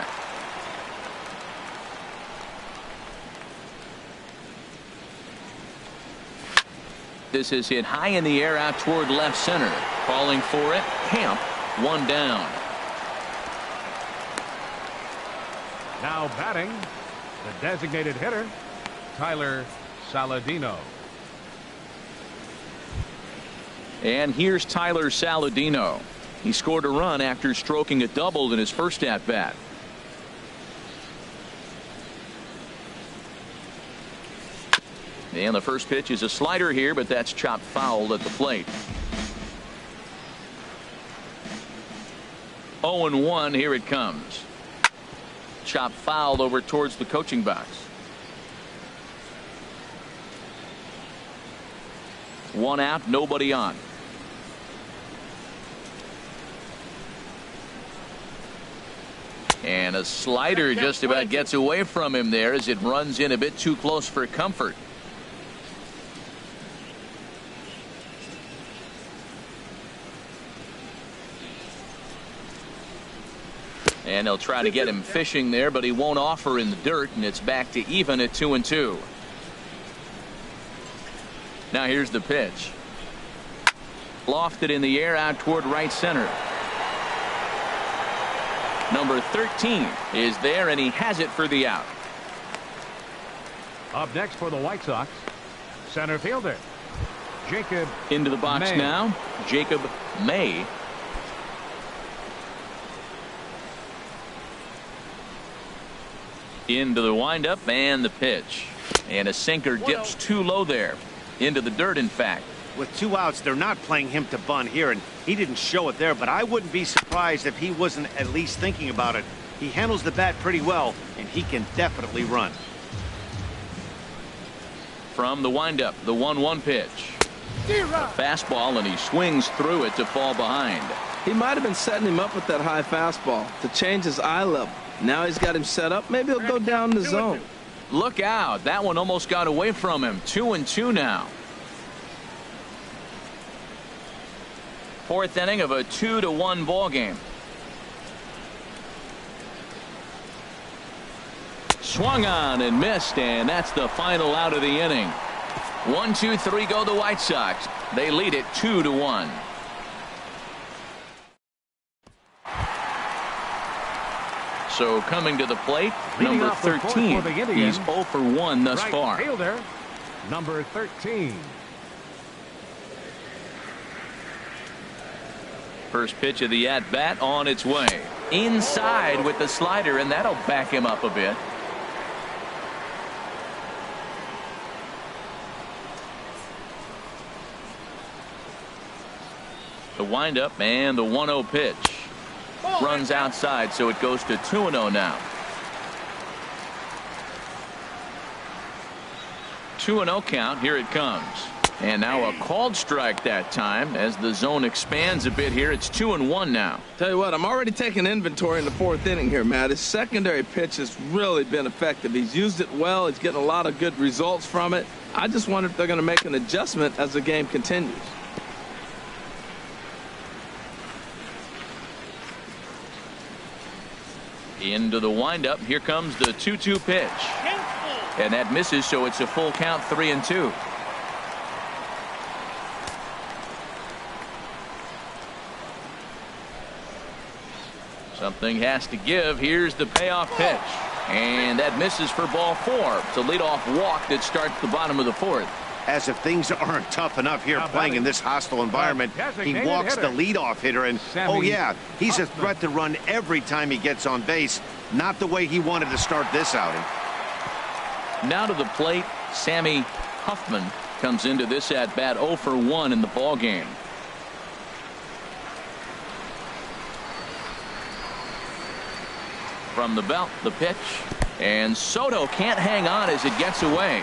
S1: This is hit high in the air out toward left center. Calling for it. Camp. One down.
S3: Now batting, the designated hitter, Tyler Saladino.
S1: And here's Tyler Saladino. He scored a run after stroking a double in his first at-bat. And the first pitch is a slider here, but that's chopped foul at the plate. 0-1. Here it comes. Chop fouled over towards the coaching box. 1 out, nobody on. And a slider just about gets away from him there as it runs in a bit too close for comfort. And they'll try to get him fishing there, but he won't offer in the dirt, and it's back to even at 2-2. Now here's the pitch. Lofted in the air out toward right center. Number 13 is there, and he has it for the out.
S3: Up next for the White Sox, center fielder Jacob
S1: into the box
S3: May.
S1: Now Jacob May. Into the windup and the pitch, and a sinker dips too low there into the dirt. In fact,
S4: with 2 outs, they're not playing him to bunt here, and he didn't show it there, but I wouldn't be surprised if he wasn't at least thinking about it. He handles the bat pretty well, and he can definitely run.
S1: From the windup, the 1-1 pitch. A fastball, and he swings through it to fall behind.
S2: He might have been setting him up with that high fastball to change his eye level. Now he's got him set up. Maybe he'll go down the zone.
S1: Look out. That one almost got away from him. 2-2 now. 4th inning of a 2-1 ball game. Swung on and missed, and that's the final out of the inning. 1-2-3 go the White Sox. They lead it 2-1. So coming to the plate,
S3: Leading
S1: number
S3: off the fourth
S1: 13.
S3: for the Indians,
S1: He's 0 for 1 thus
S3: right
S1: far.
S3: fielder number 13.
S1: First pitch of the at-bat on its way. Inside with the slider, and that'll back him up a bit. The windup and the 1-0 pitch. Runs outside, so it goes to 2-0 now. 2-0 count. Here it comes. And now a called strike that time as the zone expands a bit here. It's 2-1 now.
S2: Tell you what, I'm already taking inventory in the 4th inning here, Matt. His secondary pitch has really been effective. He's used it well. He's getting a lot of good results from it. I just wonder if they're going to make an adjustment as the game continues.
S1: Into the windup. Here comes the 2-2 pitch. And that misses, so it's a full count, 3-2. Something has to give. Here's the payoff pitch. And that misses for ball 4. It's a leadoff walk that starts the bottom of the 4th.
S4: As if things aren't tough enough here playing in this hostile environment, he walks the leadoff hitter, and oh yeah, he's a threat to run every time he gets on base. Not the way he wanted to start this outing.
S1: Now to the plate, Sammy Huffman comes into this at bat 0 for 1 in the ball game. From the belt, the pitch, and Soto can't hang on as it gets away.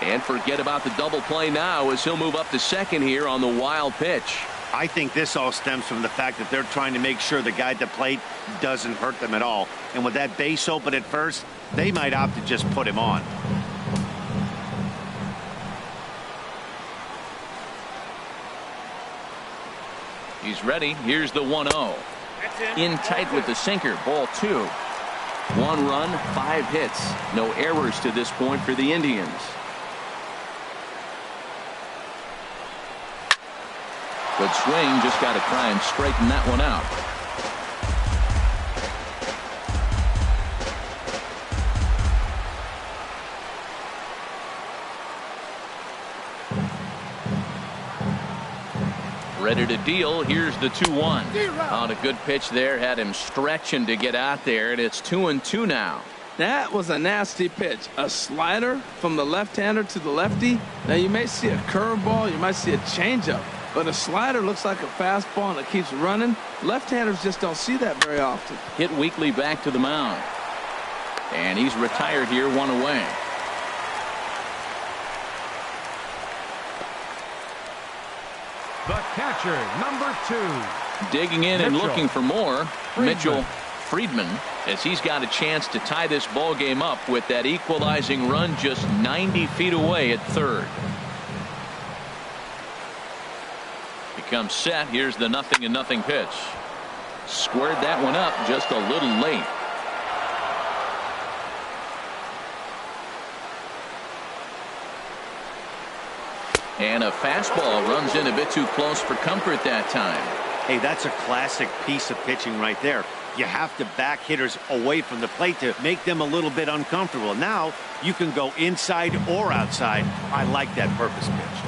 S1: And forget about the double play now as he'll move up to second here on the wild pitch.
S4: I think this all stems from the fact that they're trying to make sure the guy at the plate doesn't hurt them at all. And with that base open at first, they might opt to just put him on.
S1: He's ready. Here's the 1-0. In tight with the sinker. Ball 2. 1 run, 5 hits. No errors to this point for the Indians. Good swing. Just got to try and straighten that one out. Ready to deal. Here's the 2-1. On a good pitch there. Had him stretching to get out there, and it's 2-2 now.
S2: That was a nasty pitch. A slider from the left-hander to the lefty. Now you may see a curveball. You might see a changeup. but a slider looks like a fastball and it keeps running. Left-handers just don't see that very often.
S1: Hit weakly back to the mound. And he's retired here, 1 away.
S3: The catcher, number 2.
S1: Digging in and
S3: Mitchell
S1: looking for more.
S3: Friedman.
S1: Mitchell Friedman, as he's got a chance to tie this ball game up with that equalizing run just 90 feet away at third. He comes set. Here's the 0-0 pitch. Squared that one up just a little late. And a fastball runs in a bit too close for comfort that time.
S4: Hey, that's a classic piece of pitching right there. You have to back hitters away from the plate to make them a little bit uncomfortable. Now you can go inside or outside. I like that purpose pitch.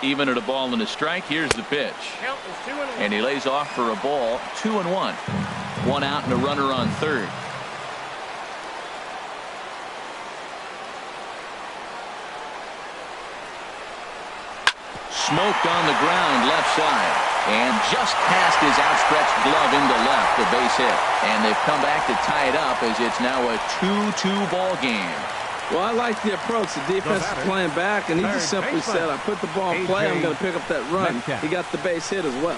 S1: Even at a ball and a strike, here's the pitch.
S5: Count is 2-1.
S1: And he lays off for a ball, 2-1. 1 out and a runner on third. Smoked on the ground left side. And just past his outstretched glove into left, the base hit. And they've come back to tie it up as it's now a 2-2 ball game.
S2: Well, I like the approach. The defense is playing back, and he just simply said, I put the ball in play, I'm going to pick up that run. He got the base hit as well.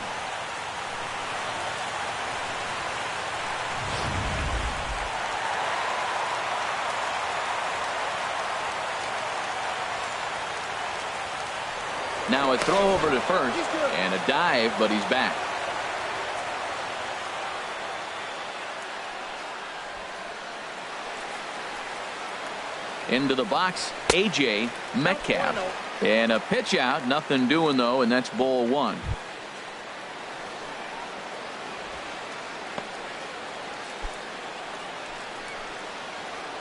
S1: Now a throw over to first and a dive, but he's back. Into the box, A.J. Metcalf. And a pitch out, nothing doing though, and that's ball 1.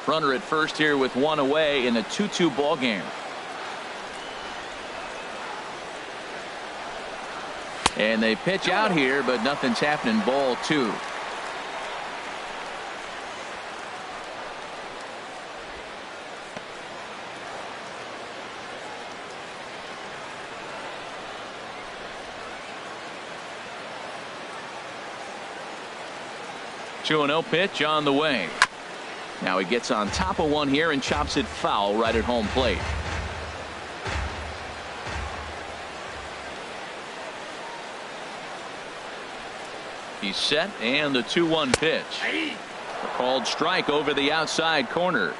S1: Runner at first here with 1 away in a 2-2 ball game. And they pitch out here, but nothing's happening. Ball 2. Two 2-0 pitch on the way. Now he gets on top of one here and chops it foul right at home plate. He's set, and the 2-1 pitch. A called strike over the outside corner.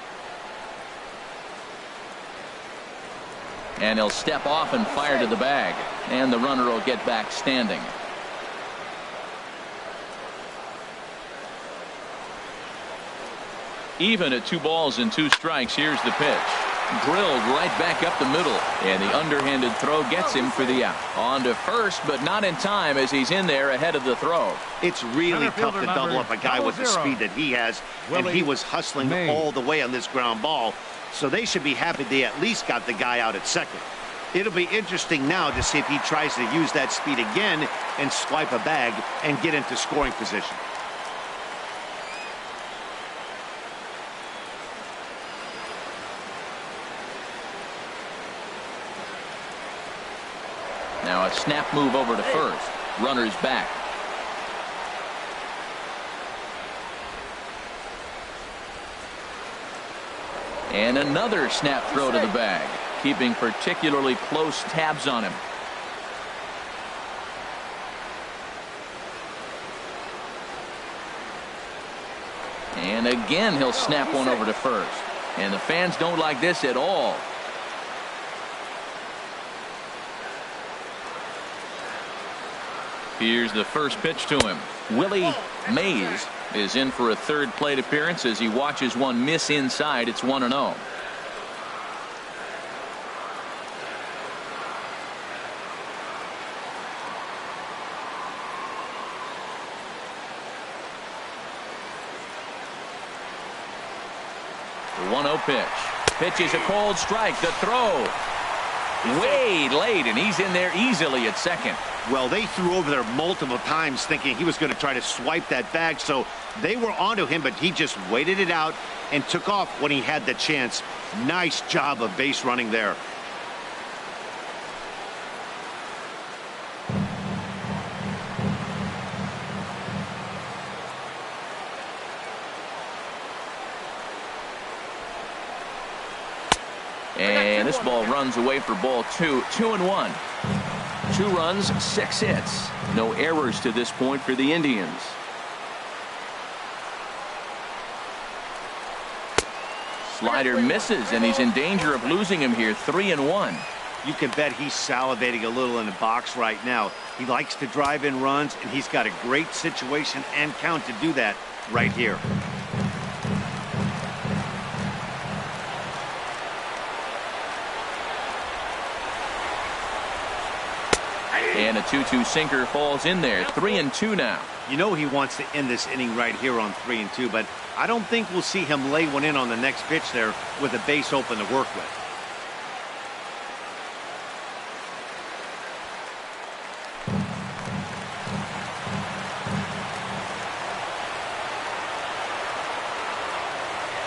S1: And he'll step off and fire to the bag. And the runner will get back standing. Even at 2 balls and 2 strikes, here's the pitch. Drilled right back up the middle, and the underhanded throw gets him for the out. On to first, but not in time as he's in there ahead of the throw.
S4: It's really tough to double up a guy with the speed that he has, and he was hustling all the way on this ground ball, so they should be happy they at least got the guy out at second. It'll be interesting now to see if he tries to use that speed again and swipe a bag and get into scoring position.
S1: Now a snap move over to first. Runner's back. And another snap throw to the bag, keeping particularly close tabs on him. And again he'll snap one over to first. And the fans don't like this at all. Here's the first pitch to him. Willie Mays is in for a third plate appearance as he watches one miss inside. It's 1-0. The 1-0 pitch. Pitch is a cold strike. The throw way late, and he's in there easily at second.
S4: Well, they threw over there multiple times thinking he was going to try to swipe that bag, so they were onto him, but he just waited it out and took off when he had the chance. Nice job of base running there.
S1: And this ball runs away for ball 2. 2-1. 2 runs, 6 hits. No errors to this point for the Indians. Slider misses, and he's in danger of losing him here. 3-1.
S4: You can bet he's salivating a little in the box right now. He likes to drive in runs, and he's got a great situation and count to do that right here.
S1: And a 2-2 sinker falls in there. 3-2 now.
S4: You know he wants to end this inning right here on 3-2, but I don't think we'll see him lay one in on the next pitch there with a base open to work with.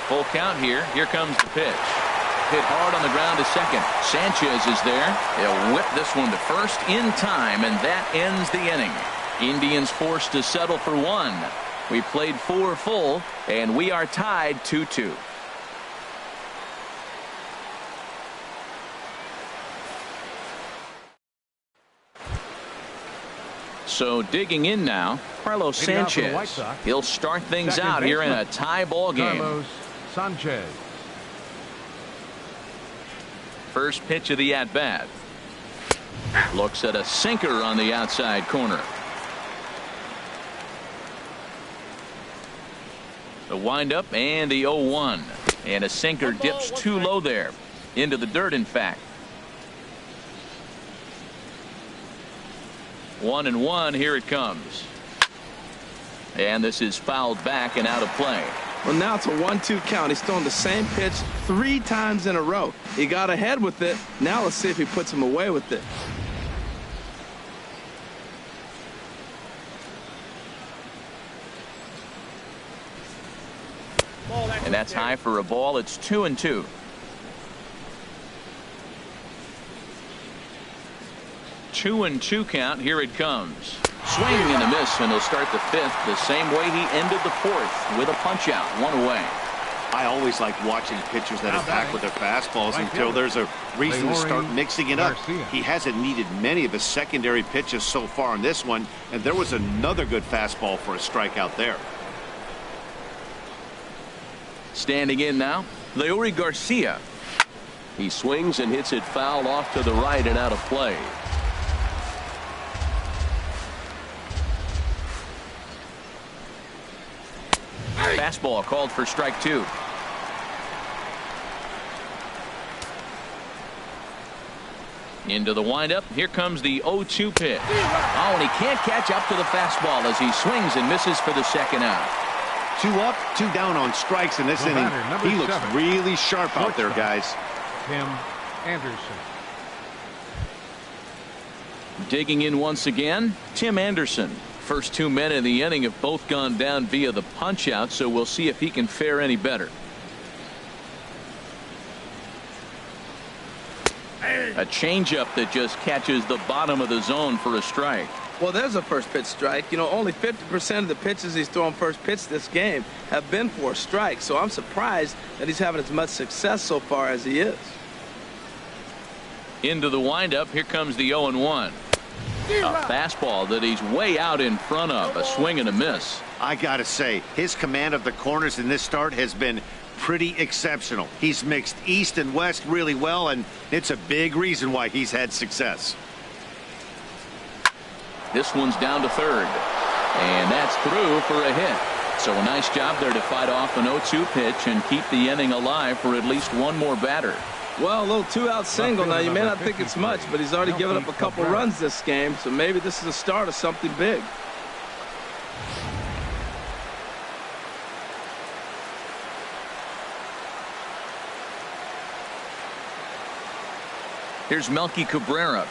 S1: Full count here. Here comes the pitch. Hit hard on the ground to second. Sanchez is there. They'll whip this one to first in time, and that ends the inning. Indians forced to settle for 1. We played 4 full, and we are tied 2-2. So digging in now, Carlos Sanchez. He'll start things out here in a tie ball game.
S3: Carlos Sanchez.
S1: First pitch of the at-bat. Looks at a sinker on the outside corner. The windup and the 0-1. And a sinker dips too low there. Into the dirt, in fact. 1-1. Here it comes. And this is fouled back and out of play.
S2: Well, now it's a 1-2 count. He's thrown the same pitch 3 times in a row. He got ahead with it. Now let's see if he puts him away with it.
S1: And that's high for a ball. It's 2-2. Two and 2 count. Here it comes. Swing and a miss, and he'll start the 5th the same way he ended the 4th with a punch out. 1 away.
S4: I always like watching pitchers that attack with their fastballs until there's a reason to start mixing it up. He hasn't needed many of his secondary pitches so far in this one, and there was another good fastball for a strikeout there.
S1: Standing in now, Leury Garcia.
S6: He swings and hits it foul off to the right and out of play.
S1: Fastball called for strike 2. Into the windup. Here comes the 0-2 pitch. Oh, and he can't catch up to the fastball as he swings and misses for the second out.
S4: 2 up, 2 down on strikes in this inning. He looks really sharp out there, guys.
S3: Tim Anderson.
S1: Digging in once again, Tim Anderson. First 2 men in the inning have both gone down via the punch out, so we'll see if he can fare any better. A changeup that just catches the bottom of the zone for a strike.
S2: Well, there's a first pitch strike. You know, only 50% of the pitches he's thrown first pitch this game have been for a strike, so I'm surprised that he's having as much success so far as he is.
S1: Into the windup. Here comes the 0-1. A fastball that he's way out in front of. A swing and a miss.
S4: I gotta say, his command of the corners in this start has been pretty exceptional. He's mixed east and west really well, and it's a big reason why he's had success.
S1: This one's down to third, and that's through for a hit. So a nice job there to fight off an 0-2 pitch and keep the inning alive for at least one more batter.
S2: Well, a little 2-out single. Now, you may not think it's much, but he's already given up a couple runs this game, so maybe this is the start of something big.
S1: Here's Melky Cabrera.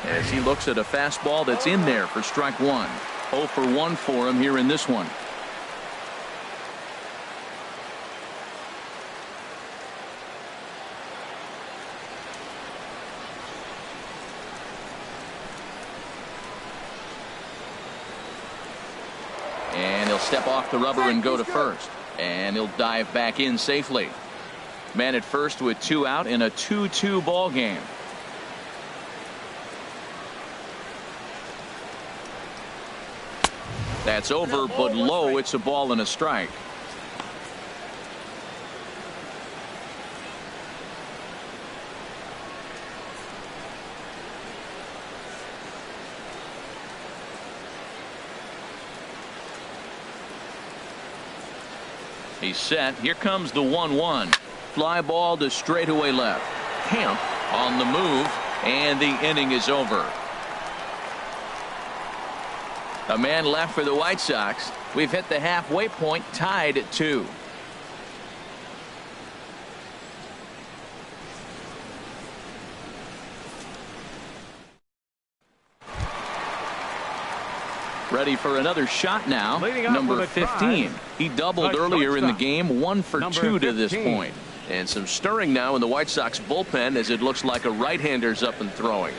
S1: as he looks at a fastball that's in there for strike one. 0 for 1 for him here in this one. And he'll step off the rubber and go to first. And he'll dive back in safely. Man at first with 2 out in a 2-2 ball game. That's over, but low. It's a ball and a strike. He's set. Here comes the 1-1. Fly ball to straightaway left. Kemp on the move, and the inning is over. A man left for the White Sox. We've hit the halfway point, tied at 2. Ready for another shot now. Number 15. He doubled earlier in the game. 1 for 2 to this point.
S6: And some stirring now in the White Sox bullpen as it looks like a right-hander's up and throwing.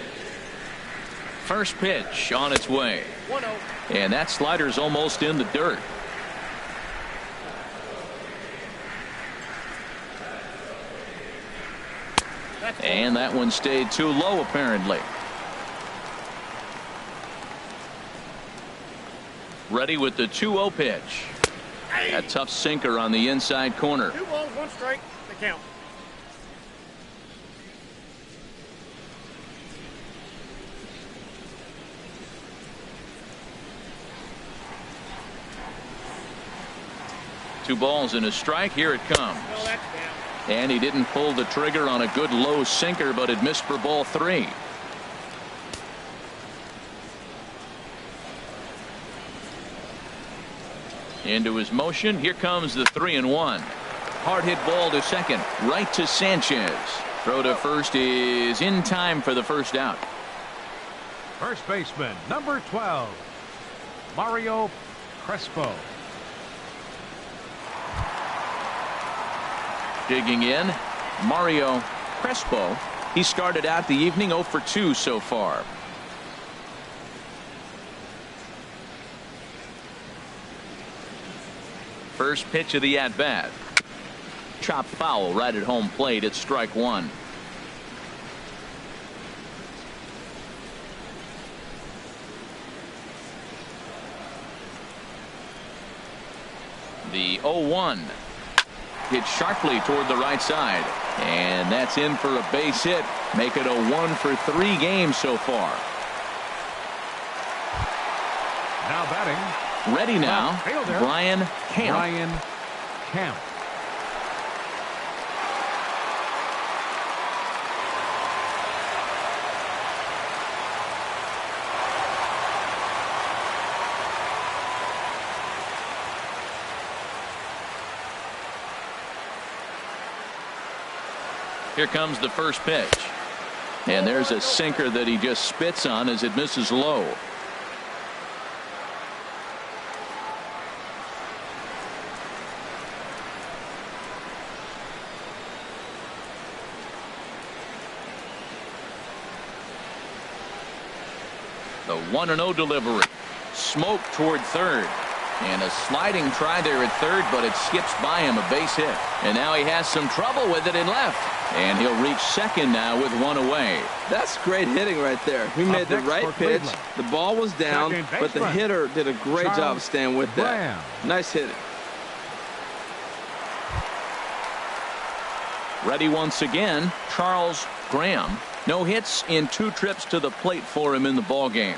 S1: First pitch on its way. And that slider's almost in the dirt. And that one stayed too low apparently. Ready with the 2-0 pitch. A tough sinker on the inside corner.
S5: 2 balls, 1 strike. The count.
S1: Two balls and a strike. Here it comes. And he didn't pull the trigger on a good low sinker, but it missed for ball 3. Into his motion. Here comes the 3-1. Hard hit ball to second. Right to Sanchez. Throw to first is in time for the first out.
S3: First baseman, number 12, Mario Crespo.
S1: Digging in, Mario Crespo. He started out the evening 0 for 2 so far. First pitch of the at-bat. Chop foul right at home plate at strike 1. The 0-1. Hit sharply toward the right side. And that's in for a base hit. Make it a 1 for 3 games so far.
S3: Now batting.
S1: Ready now, Brian Camp.
S3: Brian Camp.
S1: Here comes the first pitch. And there's a sinker that he just spits on as it misses low. The 1-0 delivery. Smoke toward third. And a sliding try there at third, but it skips by him, a base hit. And now he has some trouble with it in left. And he'll reach second now with 1 away.
S2: That's great hitting right there. He made the right pitch. The ball was down, but the hitter did a great job of staying with that. Nice hitting.
S1: Ready once again, Charles Graham. No hits in 2 trips to the plate for him in the ball game.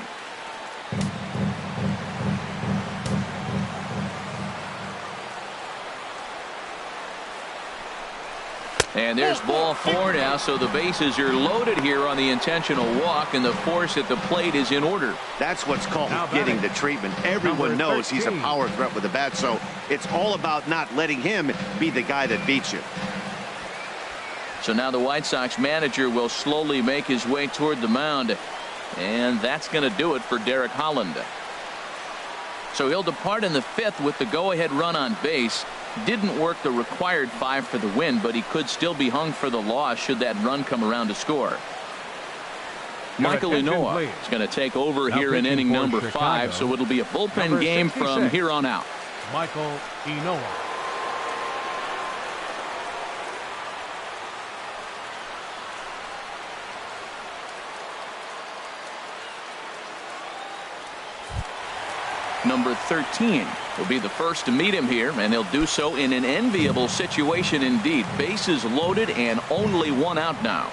S1: And there's ball 4 now, so the bases are loaded here on the intentional walk, and the force at the plate is in order.
S4: That's what's called getting the treatment. Everyone knows he's a power threat with the bat, so it's all about not letting him be the guy that beats you.
S1: So now the White Sox manager will slowly make his way toward the mound. And that's going to do it for Derek Holland. So he'll depart in the 5th with the go-ahead run on base. Didn't work the required 5 for the win, but he could still be hung for the loss should that run come around to score. Michael Inoa is going to take over here in inning number 5, so it'll be a bullpen game from here on out.
S3: Michael Inoa.
S1: Number 13 will be the first to meet him here, and he'll do so in an enviable situation indeed. Bases loaded and only 1 out now.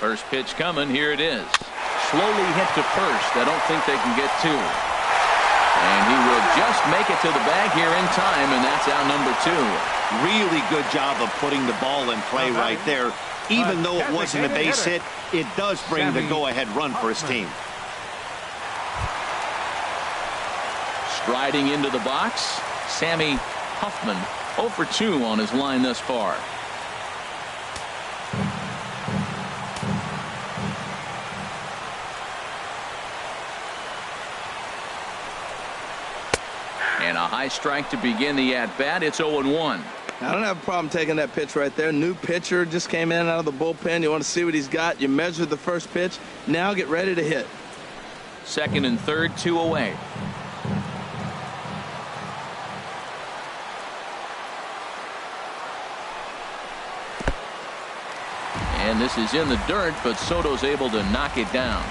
S1: First pitch coming. Here it is. Slowly hit to first. I don't think they can get 2. And he will just make it to the bag here in time, and that's out number 2.
S4: Really good job of putting the ball in play right there. Even though it wasn't a base hit, it does bring the go-ahead run for his team.
S1: Striding into the box, Sammy Huffman 0 for 2 on his line thus far. And a high strike to begin the at-bat. It's 0-1.
S2: I don't have a problem taking that pitch right there. New pitcher just came in out of the bullpen. You want to see what he's got. You measure the first pitch. Now get ready to hit.
S1: Second and third, 2 away. And this is in the dirt, but Soto's able to knock it down.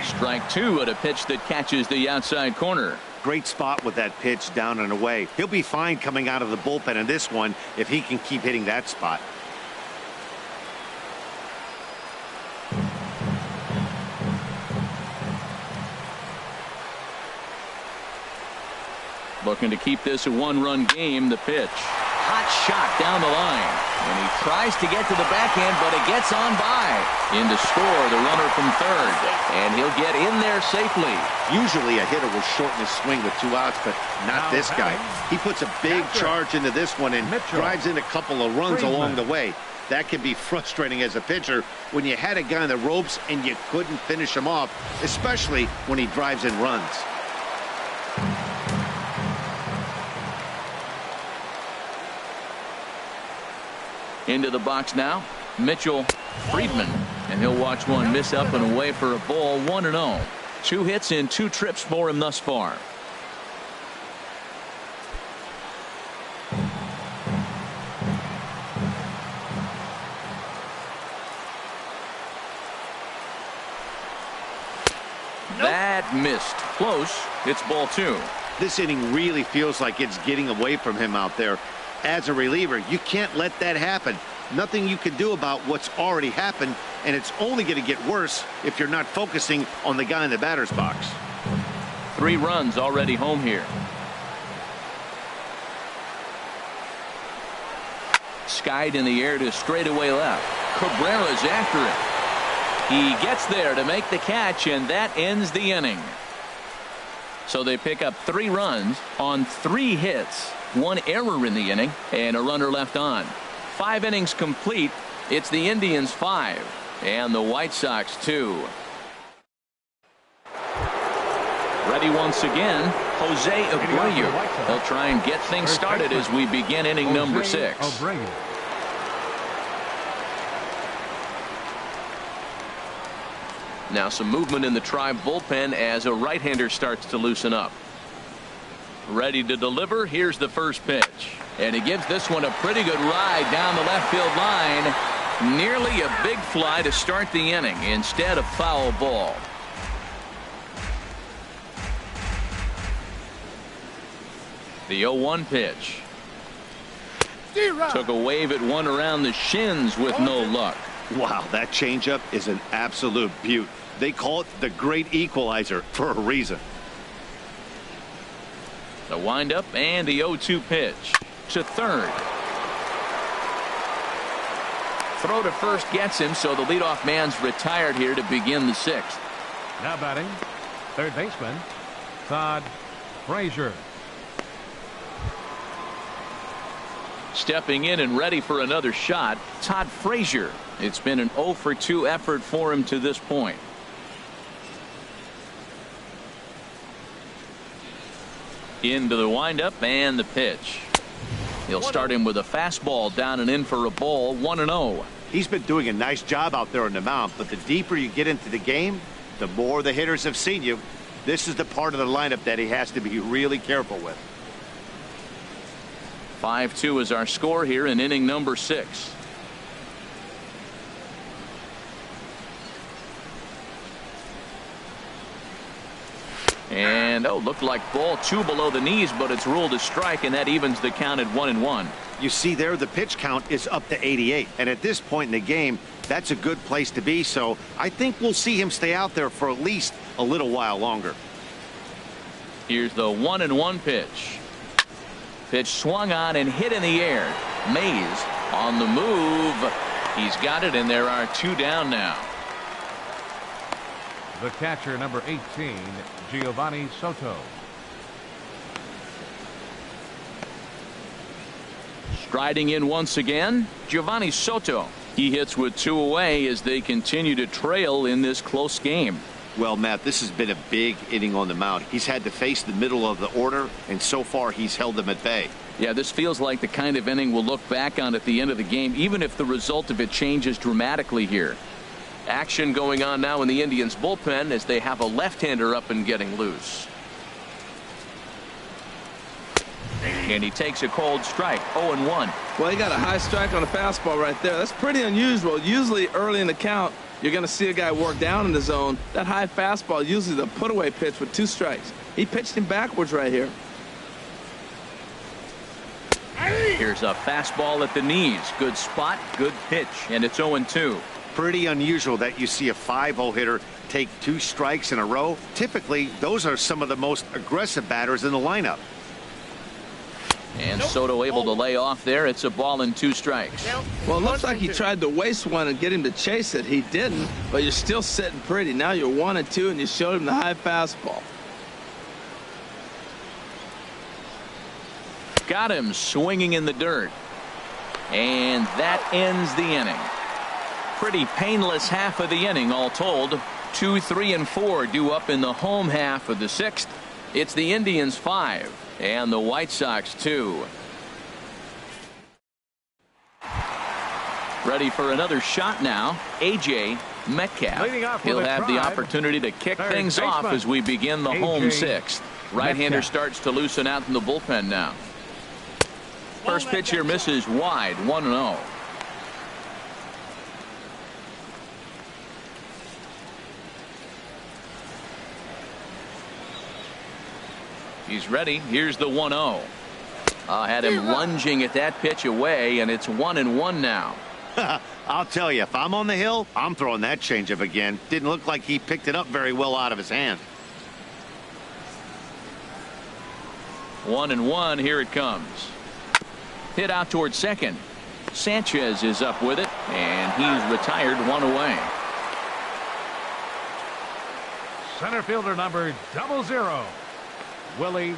S1: Strike 2 at a pitch that catches the outside corner.
S4: Great spot with that pitch down and away. He'll be fine coming out of the bullpen in this one if he can keep hitting that spot.
S1: Looking to keep this a 1-run game. The pitch. Hot shot down the line. And he tries to get to the backhand, but it gets on by. In to score the runner from third. And he'll get in there safely.
S4: Usually a hitter will shorten his swing with 2 outs, but not this guy. He puts a big charge into this one and drives in a couple of runs along the way. That can be frustrating as a pitcher when you had a guy on the ropes and you couldn't finish him off, especially when he drives in runs.
S1: Into the box now, Mitchell Friedman, and he'll watch one miss up and away for a ball. 1-0. 2 hits in 2 trips for him thus far. That missed. Close. It's ball 2.
S4: This inning really feels like it's getting away from him out there. As a reliever, you can't let that happen. Nothing you can do about what's already happened, and it's only going to get worse if you're not focusing on the guy in the batter's box.
S1: 3 runs already home here. Skied in the air to straightaway left. Cabrera's after it. He gets there to make the catch, and that ends the inning. So they pick up 3 runs on 3 hits. 1 error in the inning and a runner left on. 5 innings complete. It's the Indians 5 and the White Sox 2. Ready once again, Jose Abreu. He'll try and get things started as we begin inning number 6. Now some movement in the Tribe bullpen as a right-hander starts to loosen up. Ready to deliver. Here's the first pitch. And he gives this one a pretty good ride down the left field line. Nearly a big fly to start the inning instead of foul ball. The 0-1 pitch. Took a wave at one around the shins with no luck.
S4: Wow, that changeup is an absolute beaut. They call it the great equalizer for a reason.
S1: The windup and the 0-2 pitch to third. Throw to first gets him, so the leadoff man's retired here to begin the 6th.
S3: Now batting, third baseman Todd Frazier.
S1: Stepping in and ready for another shot, Todd Frazier. It's been an 0 for 2 effort for him to this point. Into the windup and the pitch. He'll start him with a fastball down and in for a ball. 1-0.
S4: He's been doing a nice job out there on the mound, but the deeper you get into the game, the more the hitters have seen you. This is the part of the lineup that he has to be really careful with.
S1: 5-2 is our score here in inning number 6. And looked like ball 2 below the knees, but it's ruled a strike, and that evens the count at 1-1.
S4: You see there, the pitch count is up to 88, and at this point in the game, that's a good place to be. So I think we'll see him stay out there for at least a little while longer.
S1: Here's the 1-1 pitch. Pitch swung on and hit in the air. Mays on the move. He's got it, and there are 2 down now.
S3: The catcher, number 18, Giovanni Soto.
S1: Striding in once again, Giovanni Soto. He hits with 2 away as they continue to trail in this close game.
S4: Well, Matt, this has been a big inning on the mound. He's had to face the middle of the order, and so far he's held them at bay.
S1: Yeah, this feels like the kind of inning we'll look back on at the end of the game, even if the result of it changes dramatically here. Action going on now in the Indians bullpen as they have a left-hander up and getting loose. And he takes a cold strike. 0-1.
S2: Well, he got a high strike on a fastball right there. That's pretty unusual. Usually early in the count, you're going to see a guy work down in the zone. That high fastball, usually the put-away pitch with 2 strikes. He pitched him backwards right here.
S1: Here's a fastball at the knees. Good spot, good pitch, and it's 0-2.
S4: Pretty unusual that you see a 5-0 hitter take 2 strikes in a row. Typically, those are some of the most aggressive batters in the lineup.
S1: And Soto able to lay off there. It's a ball and 2 strikes.
S2: Well, it looks like he tried to waste one and get him to chase it. He didn't, but you're still sitting pretty. Now you're 1-2, and you showed him the high fastball.
S1: Got him swinging in the dirt. And that ends the inning. Pretty painless half of the inning all told. 2, 3, and 4 due up in the home half of the 6th. It's the Indians 5 and the White Sox 2. Ready for another shot now. A.J. Metcalf. He'll have the opportunity to kick things off as we begin the home 6th. Right-hander starts to loosen out in the bullpen now. First pitch here misses wide. 1-0. He's ready. Here's the 1-0. Had him lunging at that pitch away, and it's 1-1 now.
S4: I'll tell you, if I'm on the hill, I'm throwing that changeup again. Didn't look like he picked it up very well out of his hand.
S1: 1-1. Here it comes. Hit out towards second. Sanchez is up with it, and he's retired 1 away.
S3: Center fielder number 00, Willie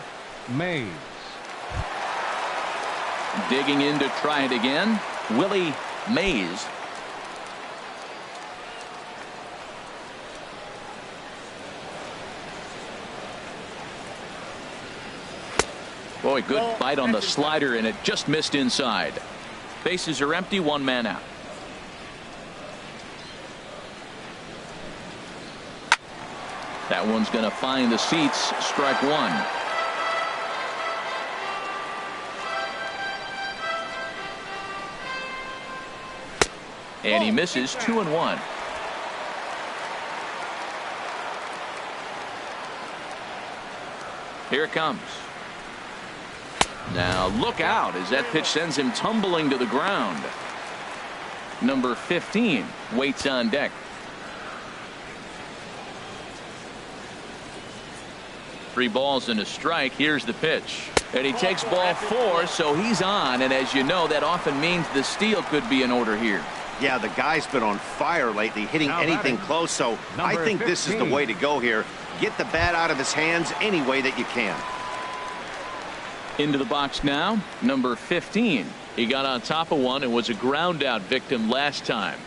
S3: Mays.
S1: Digging in to try it again, Willie Mays. Boy, good bite on the slider, and it just missed inside. Bases are empty, 1 man out. That one's going to find the seats. Strike 1. And he misses. 2-1. Here it comes. Now look out as that pitch sends him tumbling to the ground. Number 15 waits on deck. Three balls and a strike. Here's the pitch. And he takes ball 4, so he's on. And as you know, that often means the steal could be in order here.
S4: Yeah, the guy's been on fire lately, hitting anything close, so I think this is the way to go here. Get the bat out of his hands any way that you can.
S1: Into the box now, number 15. He got on top of one and was a ground out victim last time.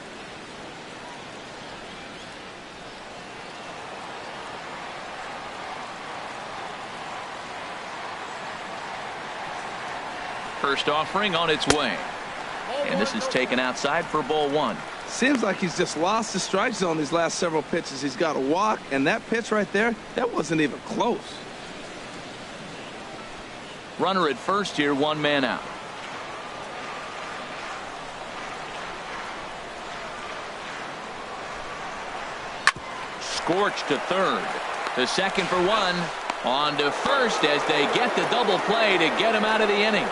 S1: First offering on its way. And this is taken outside for ball one.
S2: Seems like he's just lost the strike zone these last several pitches. He's got a walk, and that pitch right there, that wasn't even close.
S1: Runner at first here, one man out. Scorched to third. To second for one. On to first as they get the double play to get him out of the inning.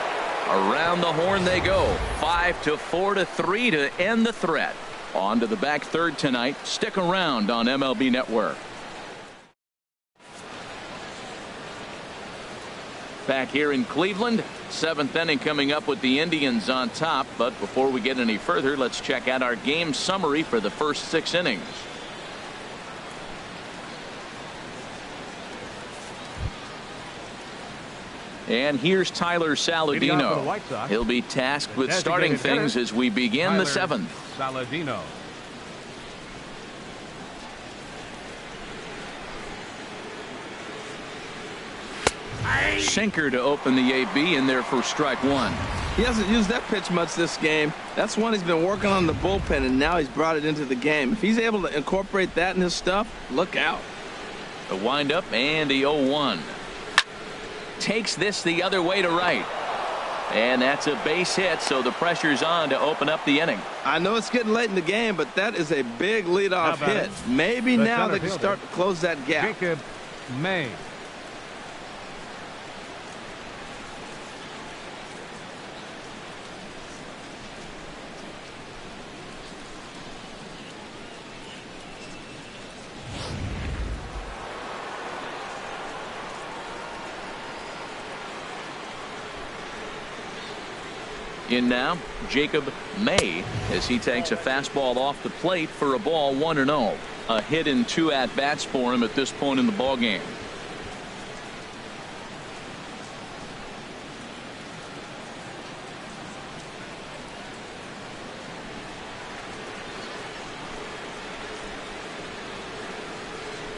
S1: Around the horn they go. 5-4-3 to end the threat. On to the back third tonight. Stick around on MLB Network. Back here in Cleveland, 7th inning coming up with the Indians on top. But before we get any further, let's check out our game summary for the first 6 innings. And here's Tyler Saladino. He'll be tasked with starting things as we begin the 7th.
S3: Saladino.
S1: Sinker to open the AB in there for strike one.
S2: He hasn't used that pitch much this game. That's one he's been working on the bullpen, and now he's brought it into the game. If he's able to incorporate that in his stuff, look out.
S1: The windup and the 0-1. Takes this the other way to right. And that's a base hit, so the pressure's on to open up the inning.
S2: I know it's getting late in the game, but that is a big leadoff hit. Maybe now they can start to close that gap.
S3: Jacob May.
S1: In now, Jacob May, as he takes a fastball off the plate for a ball 1-0. A hit in 2 at-bats for him at this point in the ballgame.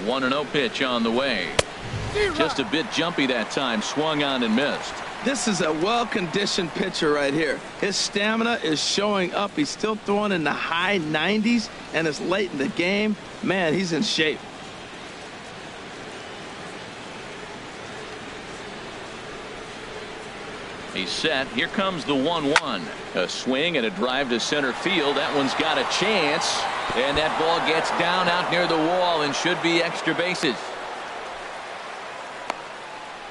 S1: One 1-0 pitch on the way. Just a bit jumpy that time, swung on and missed.
S2: This is a well-conditioned pitcher right here. His stamina is showing up. He's still throwing in the high 90s, and it's late in the game. Man, he's in shape.
S1: He's set. Here comes the 1-1. A swing and a drive to center field. That one's got a chance. And that ball gets down out near the wall and should be extra bases.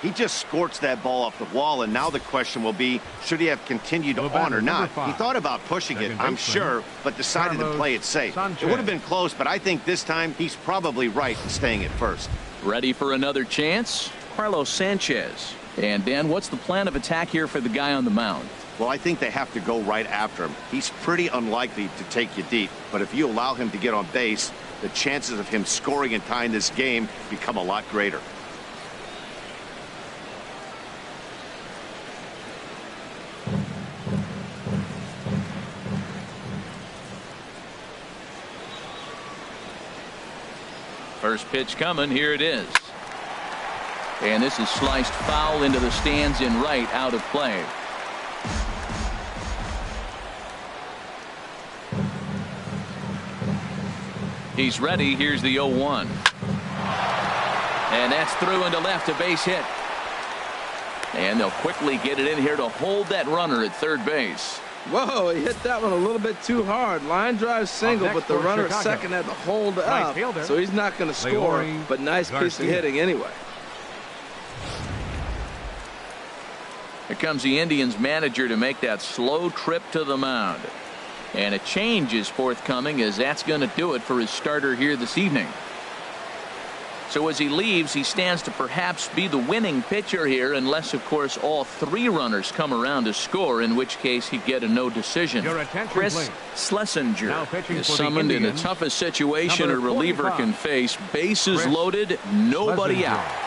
S4: He just scorched that ball off the wall, and now the question will be, should he have continued on or not? He thought about pushing it, I'm sure, but decided to play it safe. It would have been close, but I think this time he's probably right in staying at first.
S1: Ready for another chance? Carlos Sanchez. And Dan, what's the plan of attack here for the guy on the mound?
S4: Well, I think they have to go right after him. He's pretty unlikely to take you deep, but if you allow him to get on base, the chances of him scoring and tying this game become a lot greater.
S1: First pitch coming. Here it is. And this is sliced foul into the stands in right, out of play. He's ready. Here's the 0-1. And that's through into left, a base hit. And they'll quickly get it in here to hold that runner at third base.
S2: Whoa, he hit that one a little bit too hard. Line drive single, but the runner at second had to hold up, so he's not going to score, but nice piece of hitting anyway.
S1: Here comes the Indians manager to make that slow trip to the mound. And a change is forthcoming, as that's going to do it for his starter here this evening. So as he leaves, he stands to perhaps be the winning pitcher here, unless, of course, all 3 runners come around to score, in which case he'd get a no decision.
S3: Your attention,
S1: Chris
S3: please.
S1: Schlesinger
S3: Now pitching
S1: is
S3: for the
S1: summoned in the
S3: Indians,
S1: toughest situation a
S3: number
S1: reliever
S3: 45.
S1: can face. Bases
S3: Chris
S1: loaded, nobody
S3: Schlesinger.
S1: out.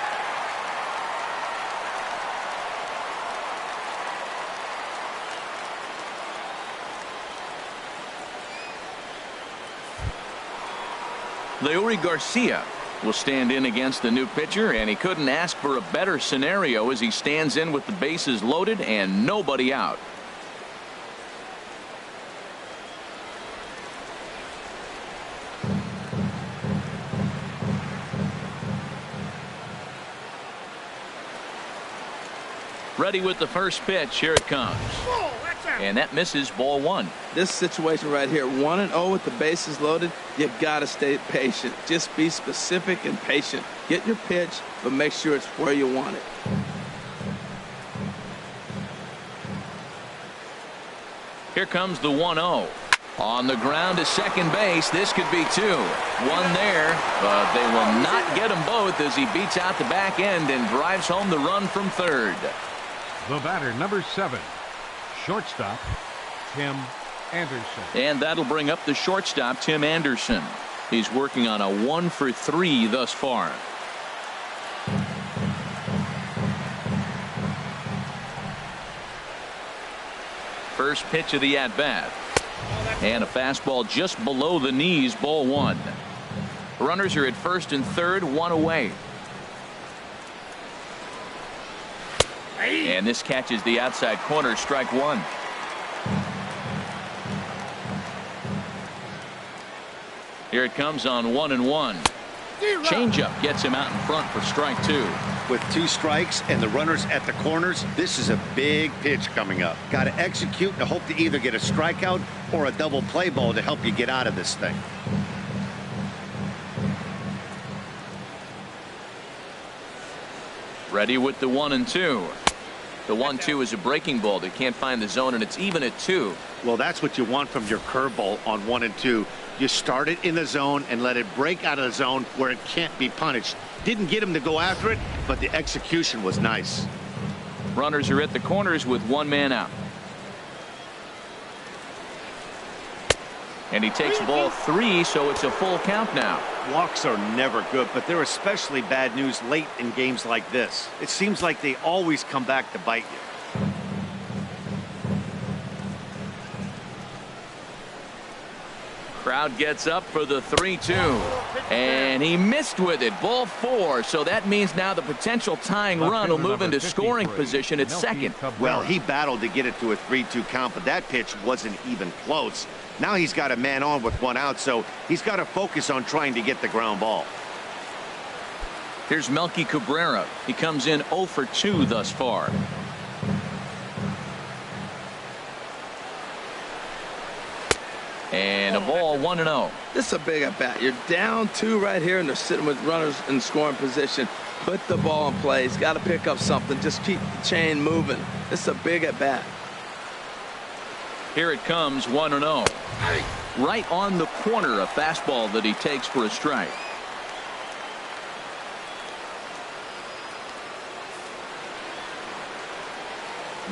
S1: Leury Garcia will stand in against the new pitcher, and he couldn't ask for a better scenario as he stands in with the bases loaded and nobody out. Ready with the first pitch. Here it comes.
S5: Oh, that's out.
S1: And that misses, ball 1.
S2: This situation right here, 1-0 with the bases loaded, you got to stay patient. Just be specific and patient. Get your pitch, but make sure it's where you want it.
S1: Here comes the 1-0. On the ground to second base. This could be 2. 1 there, but they will not get them both as he beats out the back end and drives home the run from third.
S3: The batter, number 7, shortstop, Tim Anderson.
S1: And that'll bring up the shortstop, Tim Anderson. He's working on a 1 for 3 thus far. First pitch of the at-bat. And a fastball just below the knees, ball 1. Runners are at first and third, 1 away. And this catches the outside corner, strike 1. Here it comes on 1-1. Changeup gets him out in front for strike 2.
S4: With 2 strikes and the runners at the corners, this is a big pitch coming up. Got to execute and hope to either get a strikeout or a double play ball to help you get out of this thing.
S1: Ready with the 1-2. The 1-2 is a breaking ball. They can't find the zone, and it's even at 2.
S4: Well, that's what you want from your curveball on 1 and 2. You start it in the zone and let it break out of the zone where it can't be punished. Didn't get him to go after it, but the execution was nice.
S1: Runners are at the corners with 1 man out. And he takes ball 3, so it's a full count now.
S4: Walks are never good, but they're especially bad news late in games like this. It seems like they always come back to bite you.
S1: Crowd gets up for the 3-2. And he missed with it. Ball 4. So that means now the potential tying run will move into scoring position at second.
S4: Well, he battled to get it to a 3-2 count, but that pitch wasn't even close. Now he's got a man on with 1 out, so he's got to focus on trying to get the ground ball.
S1: Here's Melky Cabrera. He comes in 0 for 2 thus far. And a ball, 1-0.
S2: This is a big at bat. You're down 2 right here, and they're sitting with runners in scoring position. Put the ball in play. He's got to pick up something. Just keep the chain moving. This is a big at bat.
S1: Here it comes, 1-0. Right on the corner, a fastball that he takes for a strike.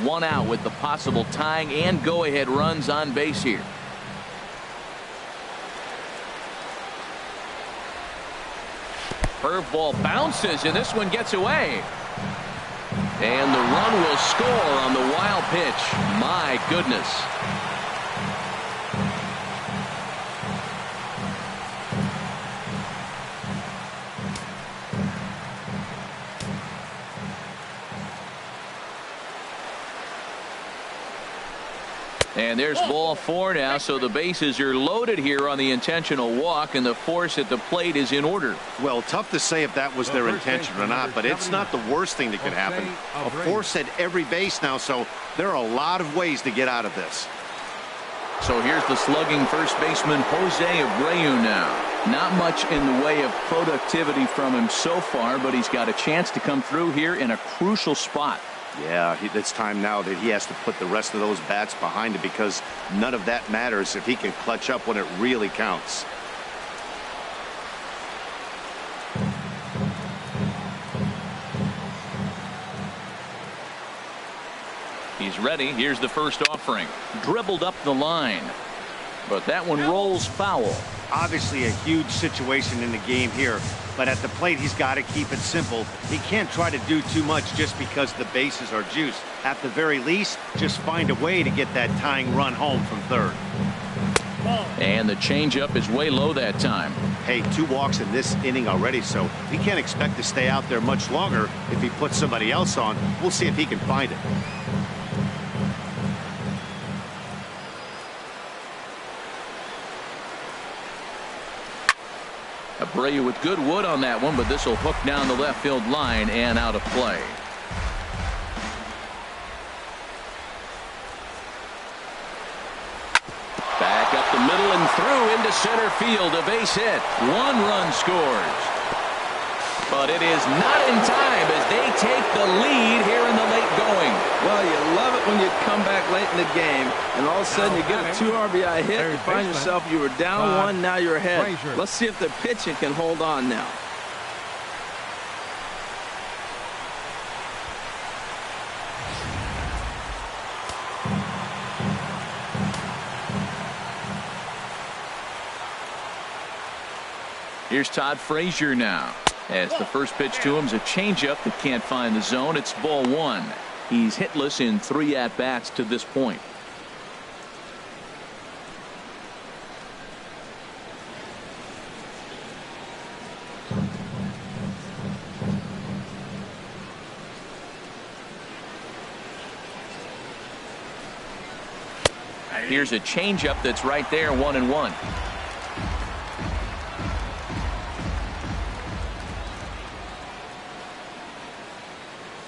S1: One out with the possible tying and go-ahead runs on base here. Curveball bounces, and this one gets away. And the run will score on the wild pitch. My goodness. And there's ball 4 now, so the bases are loaded here on the intentional walk, and the force at the plate is in order.
S4: Well, tough to say if that was their intention or not, but it's not the worst thing that could happen. A force at every base now, so there are a lot of ways to get out of this.
S1: So here's the slugging first baseman Jose Abreu now. Not much in the way of productivity from him so far, but he's got a chance to come through here in a crucial spot.
S4: Yeah, it's time now that he has to put the rest of those bats behind it, because none of that matters if he can clutch up when it really counts.
S1: He's ready. Here's the first offering. Dribbled up the line. But that one rolls foul.
S4: Obviously a huge situation in the game here, but at the plate he's got to keep it simple. He can't try to do too much just because the bases are juiced. At the very least, just find a way to get that tying run home from third.
S1: And the changeup is way low that time.
S4: Hey, 2 walks in this inning already, so he can't expect to stay out there much longer. If he puts somebody else on, we'll see if he can find it.
S1: Abreu with good wood on that one, but this will hook down the left field line and out of play. Back up the middle and through into center field. A base hit. 1 run scores. But it is not in time as they take the lead here in the late going.
S2: Well, you love it when you come back late in the game, and all of a sudden you get a 2 RBI hit. You find yourself, you were down 1, now you're ahead. Let's see if the pitching can hold on now.
S1: Here's Todd Frazier now. As the first pitch to him is a changeup that can't find the zone. It's ball 1. He's hitless in 3 at-bats to this point. Here's a changeup that's right there, 1-1.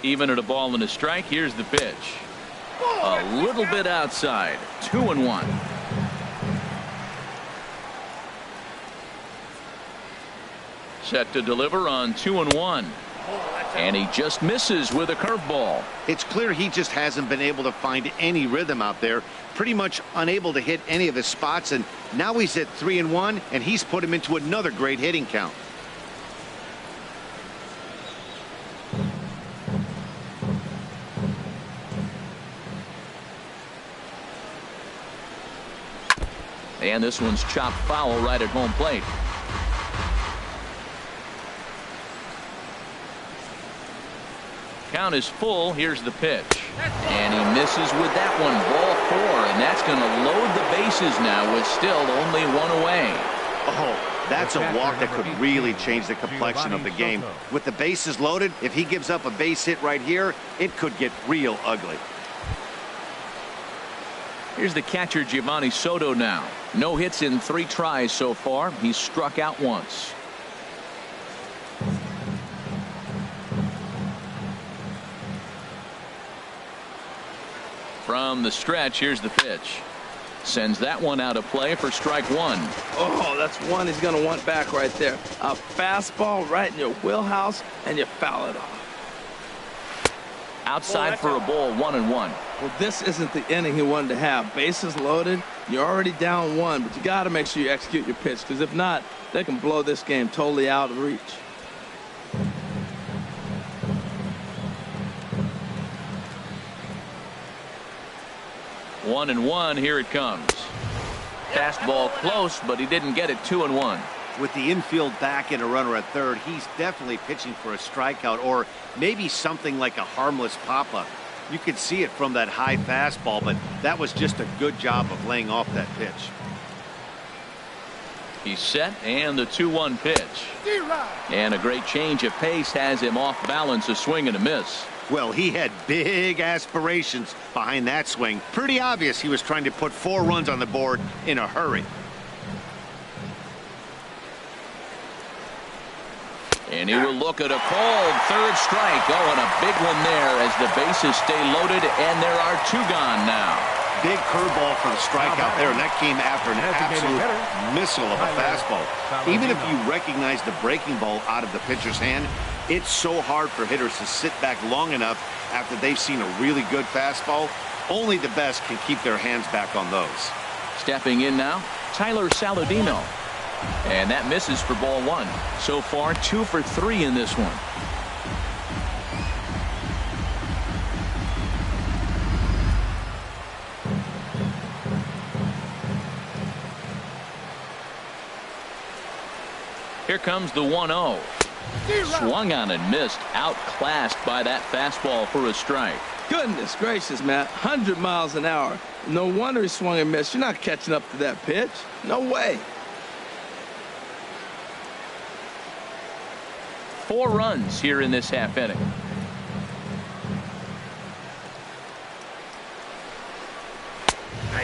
S1: Even at a ball and a strike. Here's the pitch. A little bit outside. 2-1. Set to deliver on 2-1. And he just misses with a curveball.
S4: It's clear he just hasn't been able to find any rhythm out there. Pretty much unable to hit any of his spots. And now he's at 3-1, and he's put him into another great hitting count.
S1: And this one's chopped foul right at home plate. Count is full. Here's the pitch. And he misses with that one. Ball 4. And that's going to load the bases now with still only 1 away.
S4: Oh, that's a walk that could really change the complexion of the game. With the bases loaded, if he gives up a base hit right here, it could get real ugly.
S1: Here's the catcher, Giovanni Soto now. No hits in 3 tries so far. He's struck out once. From the stretch, here's the pitch. Sends that one out of play for strike 1.
S2: Oh, that's one he's going to want back right there. A fastball right in your wheelhouse, and you foul it off.
S1: Outside for a ball, 1-1.
S2: Well, this isn't the inning he wanted to have. Bases loaded. You're already down 1, but you got to make sure you execute your pitch, because if not, they can blow this game totally out of reach.
S1: One and one. Here it comes. Fastball close, but he didn't get it. 2-1.
S4: With the infield back and a runner at third, he's definitely pitching for a strikeout or maybe something like a harmless pop-up. You could see it from that high fastball, but that was just a good job of laying off that pitch.
S1: He's set, and the 2-1 pitch. And a great change of pace has him off balance, a swing and a miss.
S4: Well, he had big aspirations behind that swing. Pretty obvious he was trying to put 4 runs on the board in a hurry.
S1: And he will look at a called third strike. Oh, and a big one there as the bases stay loaded, and there are 2 gone now.
S4: Big curveball for the strikeout there, and that came after an absolute missile of a fastball. Even if you recognize the breaking ball out of the pitcher's hand, it's so hard for hitters to sit back long enough after they've seen a really good fastball. Only the best can keep their hands back on those.
S1: Stepping in now, Tyler Saladino. And that misses for ball 1. So far, 2 for 3 in this one. Here comes the 1-0. Swung on and missed. Outclassed by that fastball for a strike.
S2: Goodness gracious, Matt. 100 miles an hour. No wonder he swung and missed. You're not catching up to that pitch. No way.
S1: 4 runs here in this half inning.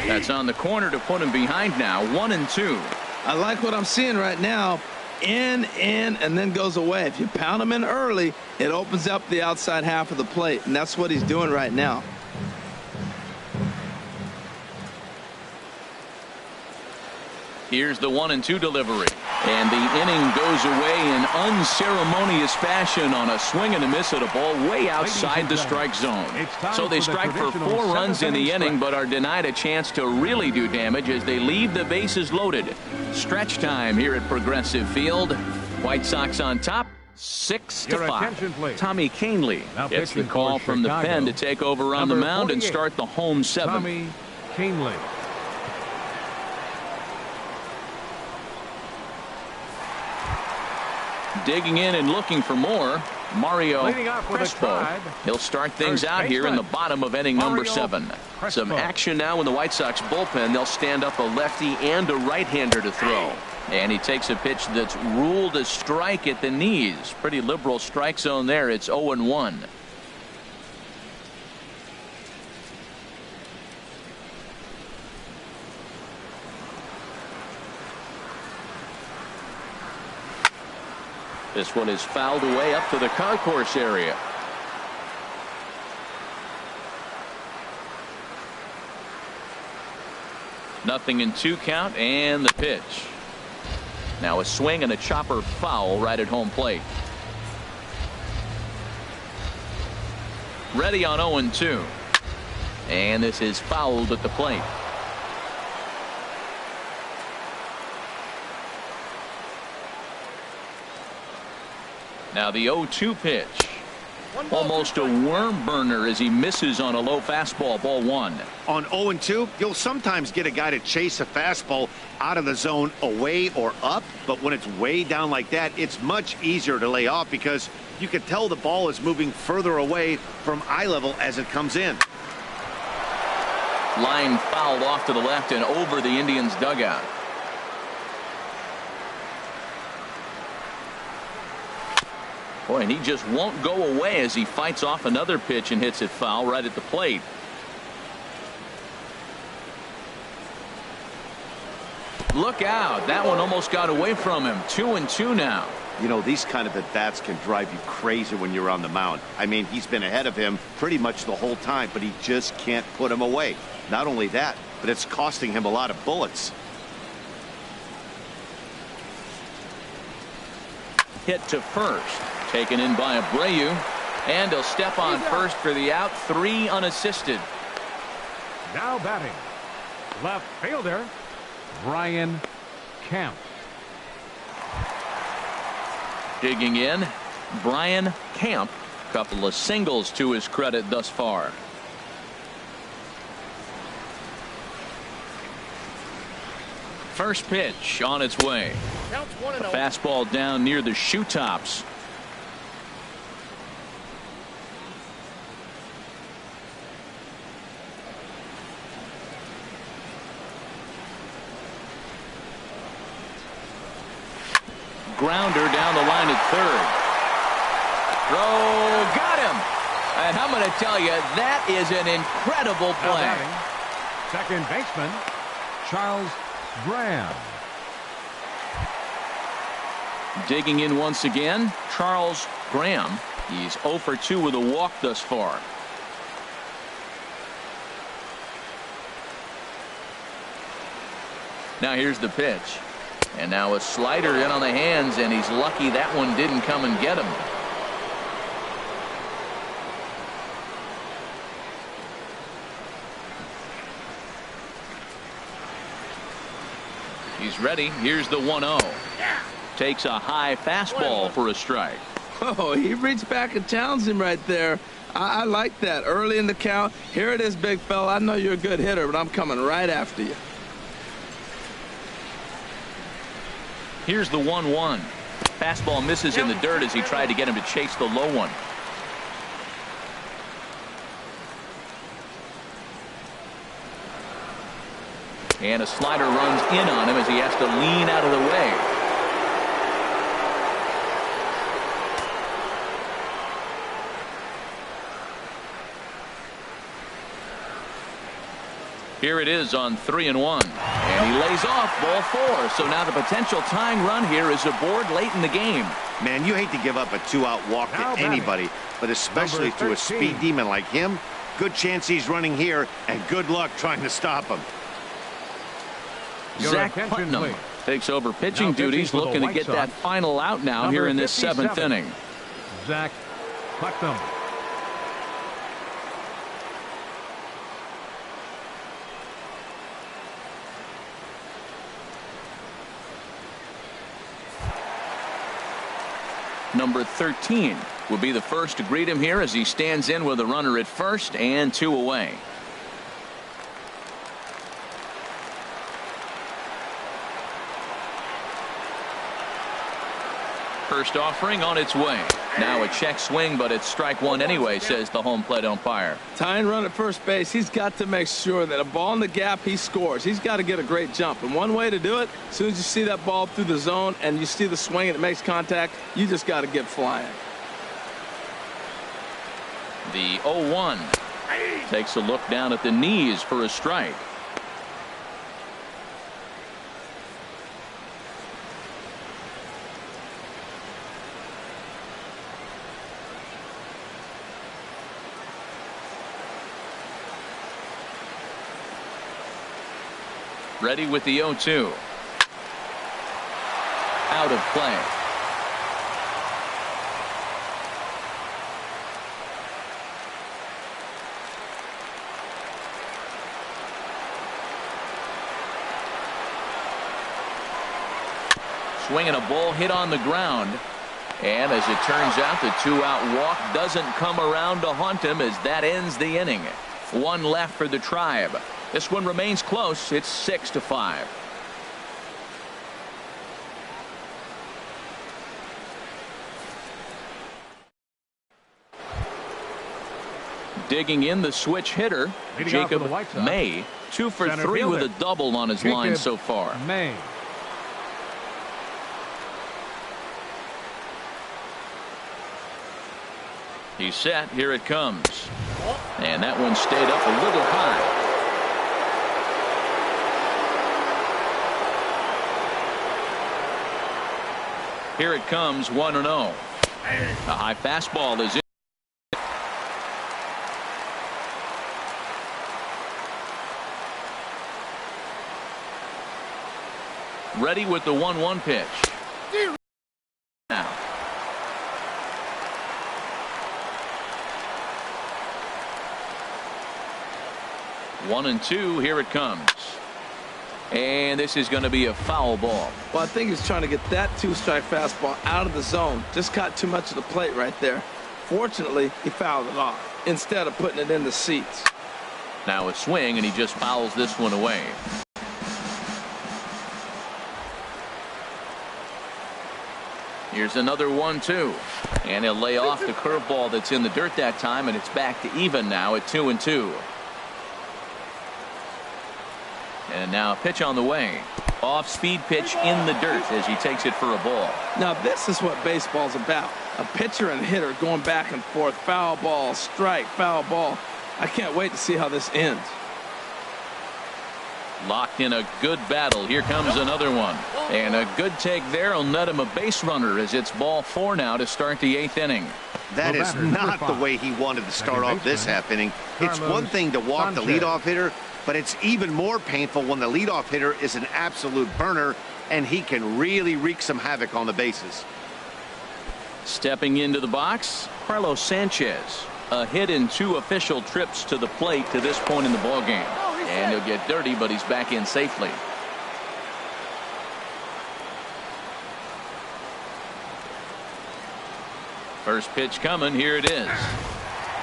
S1: That's on the corner to put him behind now. 1-2.
S2: I like what I'm seeing right now. In, and then goes away. If you pound him in early, it opens up the outside half of the plate, and that's what he's doing right now.
S1: Here's the 1-2 delivery. And the inning goes away in unceremonious fashion on a swing and a miss at a ball way outside the strike zone. So they strike for 4 runs in the inning, but are denied a chance to really do damage as they leave the bases loaded. Stretch time here at Progressive Field. White Sox on top, 6-5. Tommy Kahnle gets the call from the pen to take over on the mound and start the home 7th.
S3: Tommy Kahnle.
S1: Digging in and looking for more, Mario
S3: Leading off with a
S1: Crespo.
S3: try.
S1: He'll start things
S3: First
S1: out here in the
S3: baseman,
S1: bottom of inning number
S3: Mario
S1: 7.
S3: Crespo.
S6: Some action now in the White Sox bullpen. They'll stand up a lefty and a right-hander to throw.
S1: And he takes a pitch that's ruled a strike at the knees. Pretty liberal strike zone there. It's 0-1.
S6: This one is fouled away up to the concourse area.
S1: Nothing in 2 count, and the pitch. Now a swing and a chopper foul right at home plate. Ready on 0-2. And this is fouled at the plate. Now the 0-2 pitch. Almost a worm burner as he misses on a low fastball. Ball 1.
S4: On 0-2, you'll sometimes get a guy to chase a fastball out of the zone away or up, but when it's way down like that, it's much easier to lay off because you can tell the ball is moving further away from eye level as it comes in.
S1: Line fouled off to the left and over the Indians dugout. Boy, and he just won't go away as he fights off another pitch and hits it foul right at the plate. Look out. That one almost got away from him. 2-2 now.
S4: You know, these kind of at-bats can drive you crazy when you're on the mound. I mean, he's been ahead of him pretty much the whole time, but he just can't put him away. Not only that, but it's costing him a lot of bullets.
S1: Hit to first. Taken in by Abreu. And he'll step on first for the out. 3 unassisted.
S3: Now batting, left fielder, Brian Camp.
S1: Digging in, Brian Camp. Couple of singles to his credit thus far. First pitch on its way.
S5: Counts 1-0.
S1: A fastball down near the shoe tops. Grounder down the line at third. Throw, got him. And I'm going to tell you, that is an incredible
S3: Now
S1: play.
S3: batting, second baseman, Charles Graham.
S1: Digging in once again, Charles Graham. He's 0 for 2 with a walk thus far. Now here's the pitch. And now a slider in on the hands, and he's lucky that one didn't come and get him. He's ready. Here's the 1-0. Takes a high fastball for a strike.
S2: Oh, he reached back and challenged him right there. I like that. Early in the count. Here it is, big fella. I know you're a good hitter, but I'm coming right after you.
S1: Here's the 1-1. Fastball misses in the dirt as he tried to get him to chase the low one. And a slider runs in on him as he has to lean out of the way. Here it is on 3-1. And he lays off ball 4. So now the potential tying run here is aboard late in the game.
S4: Man, you hate to give up a 2-out walk to anybody, but especially to a speed demon like him. Good chance he's running here, and good luck trying to stop him.
S1: Zach Putnam takes over pitching duties, looking to get that final out now here in this 7th inning.
S3: Zach Putnam.
S1: Number 13 will be the first to greet him here as he stands in with a runner at first and 2 away. First offering on its way. Now a check swing, but it's strike 1 anyway, says the home plate umpire.
S2: Tying run at first base, he's got to make sure that a ball in the gap, he scores. He's got to get a great jump. And one way to do it, as soon as you see that ball through the zone and you see the swing and it makes contact, you just got to get flying.
S1: The 0-1 takes a look down at the knees for a strike. Ready with the 0-2. Out of play. Swinging a ball hit on the ground. And as it turns out, the 2-out walk doesn't come around to haunt him as that ends the inning. 1 left for the Tribe. This one remains close. It's 6-5. Digging in the switch hitter, Jacob May, 2 for 3 with a double on his line so far.
S3: May.
S1: He's set. Here it comes. And that one stayed up a little high. Here it comes, 1-0. A high fastball is in. Ready with the 1-1 pitch. Now. One and 2. Here it comes. And this is going to be a foul ball.
S2: Well, I think he's trying to get that 2-strike fastball out of the zone. Just caught too much of the plate right there. Fortunately, he fouled it off instead of putting it in the seats.
S1: Now a swing, and he just fouls this one away. Here's another 1-2. And he'll lay off the curveball that's in the dirt that time, and it's back to even now at 2-2. And now a pitch on the way. Off-speed pitch in the dirt as he takes it for a ball.
S2: Now this is what baseball's about. A pitcher and hitter going back and forth. Foul ball, strike, foul ball. I can't wait to see how this ends.
S1: Locked in a good battle. Here comes another one. And a good take there will net him a base runner as it's ball 4 now to start the 8th inning.
S4: That is not the way he wanted to start off this half inning. It's one thing to walk the leadoff hitter, but it's even more painful when the leadoff hitter is an absolute burner and he can really wreak some havoc on the bases.
S1: Stepping into the box, Carlos Sanchez. A hit in 2 official trips to the plate to this point in the ballgame. And he'll get dirty, but he's back in safely. First pitch coming. Here it is.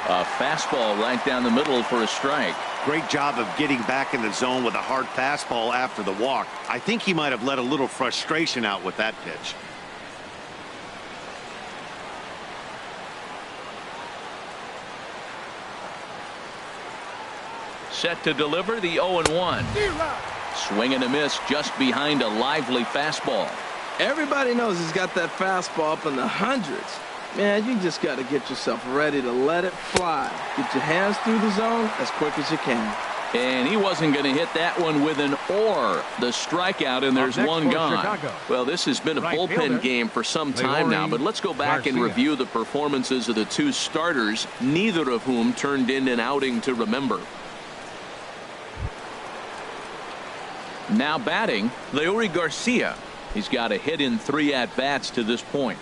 S1: A fastball right down the middle for a strike.
S4: Great job of getting back in the zone with a hard fastball after the walk. I think he might have let a little frustration out with that pitch.
S1: Set to deliver the 0-1. Swing and a miss just behind a lively fastball.
S2: Everybody knows he's got that fastball up in the hundreds. Man, you just got to get yourself ready to let it fly. Get your hands through the zone as quick as you can.
S1: And he wasn't going to hit that one with an or. The strikeout, and there's one gone.
S3: Chicago.
S1: Well, this has been a
S3: Right
S1: bullpen
S3: fielder,
S1: game for some time now, but let's go back and
S3: Garcia.
S1: review the performances of the two starters, neither of whom turned in an outing to remember. Now batting, Leury Garcia. He's got a hit in 3 at-bats to this point.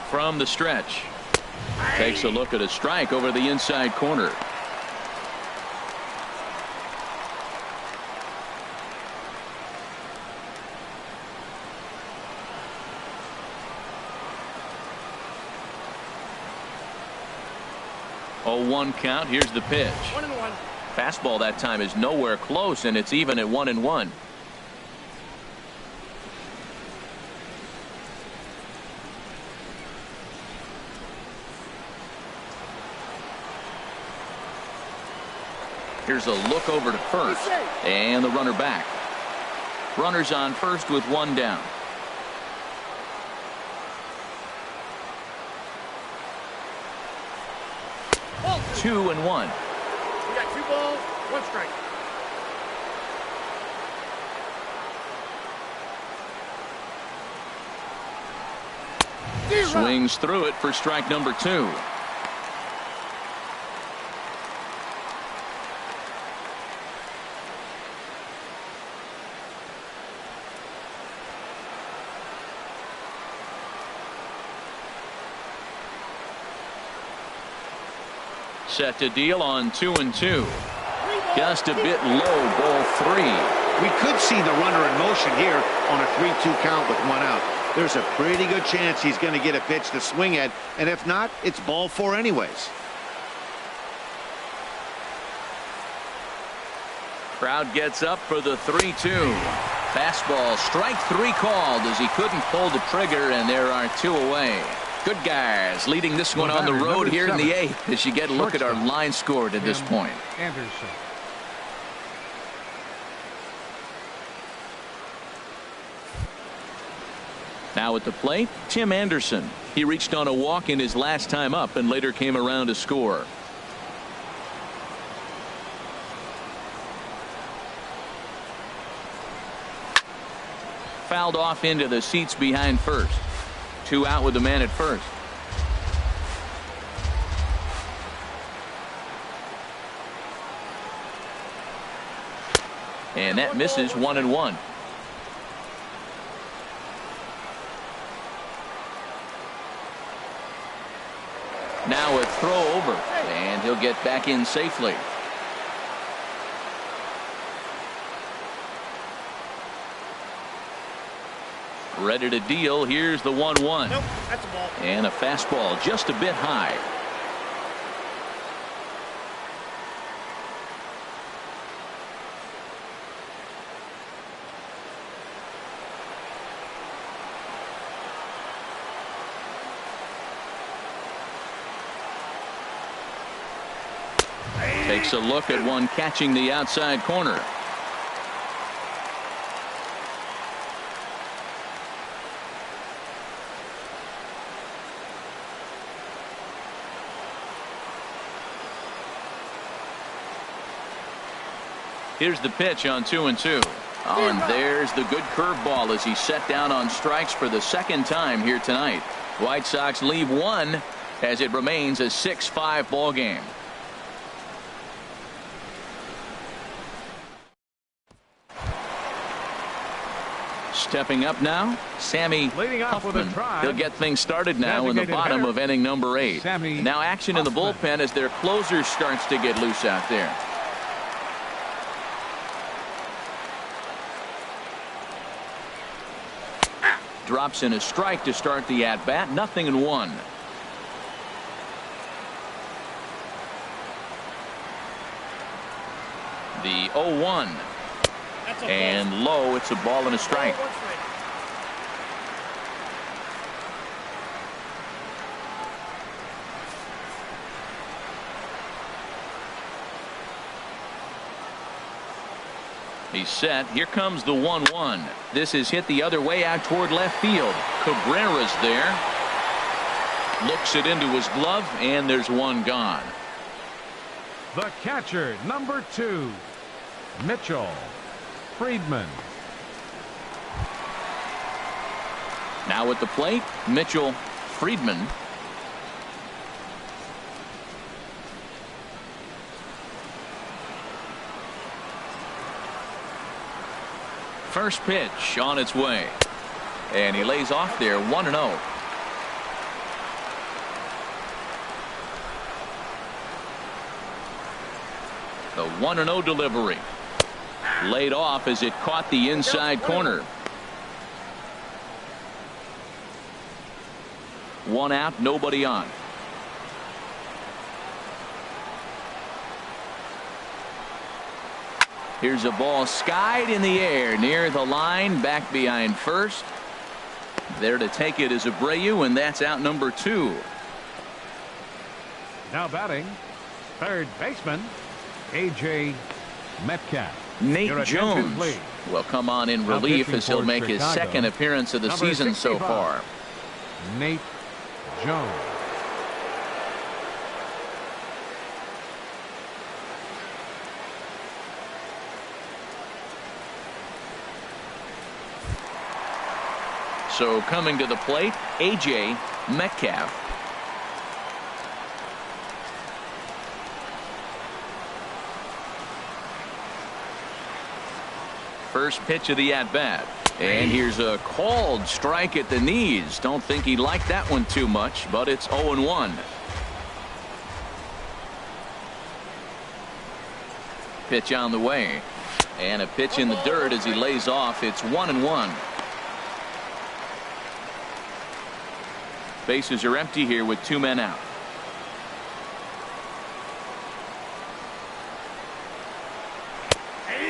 S1: From the stretch. Takes a look at a strike over the inside corner. Oh, 1 count. Here's the pitch.
S5: 1-1.
S1: Fastball that time is nowhere close, and it's even at 1-1. Here's a look over to first, and the runner back. Runners on first with 1 down.
S5: Ball
S1: 2-1.
S5: We got 2 balls, 1 strike.
S1: Swings through it for strike number 2. Set to deal on 2-2. Just a bit low, ball 3.
S4: We could see the runner in motion here on a 3-2 count with 1 out. There's a pretty good chance he's going to get a pitch to swing at, and if not, it's ball 4 anyways.
S1: Crowd gets up for the 3-2. Fastball, strike 3 called as he couldn't pull the trigger, and there are 2 away. Good guys leading this one on the road here in the 8th as you get a look at our line score to this point.
S3: Anderson.
S1: Now at the plate, Tim Anderson. He reached on a walk in his last time up and later came around to score. Fouled off into the seats behind first. 2 out with the man at first. And that misses 1-1. Now a throw over, and he'll get back in safely. Ready to deal. Here's the 1-1.
S5: Nope, that's a ball.
S1: And a fastball just a bit high. Takes a look at one catching the outside corner. Here's the pitch on 2-2. Oh, and there's the good curveball as he set down on strikes for the 2nd time here tonight. White Sox leave 1 as it remains a 6-5 ball game. Stepping up now, Sammy
S3: Leading off with a
S1: Huffman.
S3: drive.
S1: He'll get things started now in the
S3: Designated
S1: bottom
S3: hitter,
S1: of inning number 8.
S3: Sammy
S1: Now action in the
S3: Huffman.
S1: bullpen as their closer starts to get loose out there. Drops in a strike to start the at-bat. 0-1. The 0-1.
S5: That's a
S1: And low, it's a ball and a strike.
S5: Ball, 1 strike.
S1: He's set. Here comes the 1-1. This is hit the other way out toward left field. Cabrera's there. Looks it into his glove, and there's one gone.
S3: The catcher, number 2, Mitchell Friedman.
S1: Now at the plate, Mitchell Friedman. First pitch on its way. And he lays off there 1-0. The 1-0 delivery. Laid off as it caught the inside corner. 1 out, nobody on. Here's a ball skied in the air near the line, back behind first. There to take it is Abreu, and that's out number 2.
S3: Now batting, third baseman, A.J. Metcalf.
S1: Nate Jones will come on in relief as he'll make his second appearance of the season so far.
S3: Nate Jones.
S1: So coming to the plate, A.J. Metcalf. First pitch of the at-bat. And here's a called strike at the knees. Don't think he liked that one too much, but it's 0-1. Pitch on the way. And a pitch in the dirt as he lays off. It's 1-1. Bases are empty here with 2 men out.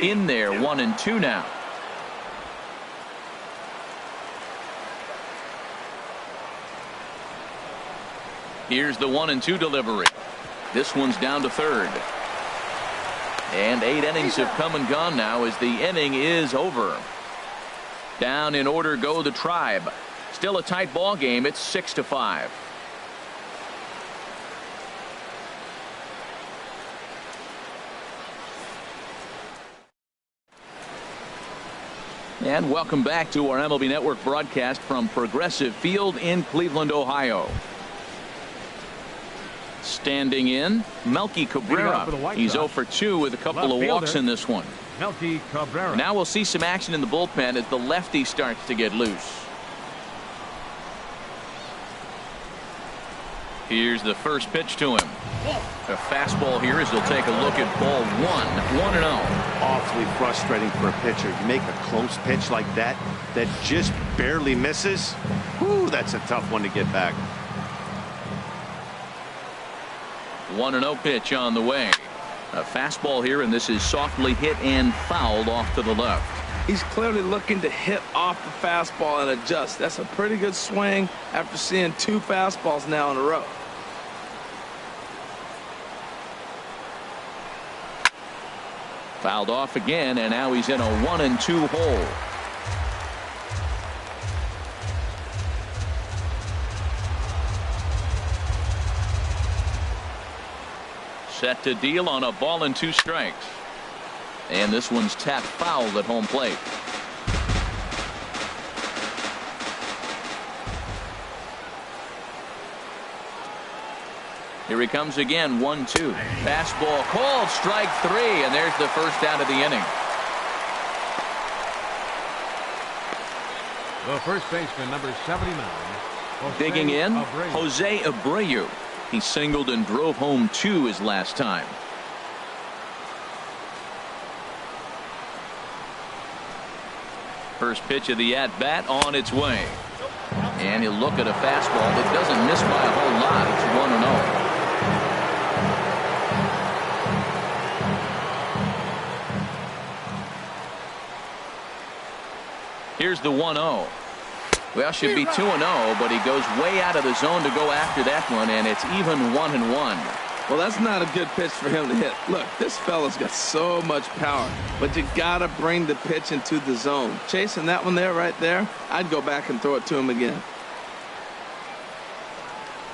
S1: In there, 1-2 now. Here's the 1-2 delivery. This one's down to third. And 8 innings have come and gone now as the inning is over. Down in order go the Tribe. Still a tight ball game. It's 6-5. And welcome back to our MLB Network broadcast from Progressive Field in Cleveland, Ohio. Standing in, Melky Cabrera. He's 0 for 2 with a couple of walks in this one.
S3: Melky Cabrera.
S1: Now we'll see some action in the bullpen as the lefty starts to get loose. Here's the first pitch to him. A fastball here as he'll take a look at ball 1-0.
S4: Awfully frustrating for a pitcher. You make a close pitch like that just barely misses. Whew, that's a tough one to get back.
S1: 1-0 pitch on the way. A fastball here, and this is softly hit and fouled off to the left.
S2: He's clearly looking to hit off the fastball and adjust. That's a pretty good swing after seeing 2 fastballs now in a row.
S1: Fouled off again, and now he's in a 1-2 hole. Set to deal on a ball and 2 strikes. And this one's tapped foul at home plate. Here he comes again, 1-2. Fastball called, strike 3, and there's the first out of the inning.
S3: The first baseman, number 79.
S1: Digging in,
S3: Abreu.
S1: Jose Abreu. He singled and drove home 2 his last time. First pitch of the at-bat on its way. And he'll look at a fastball that doesn't miss by a whole lot. It's 1-0. Here's the 1-0. Well, should be 2-0, but he goes way out of the zone to go after that one, and it's even 1-1.
S2: Well, that's not a good pitch for him to hit. Look, this fella's got so much power, but you got to bring the pitch into the zone. Chasing that one there, right there, I'd go back and throw it to him again.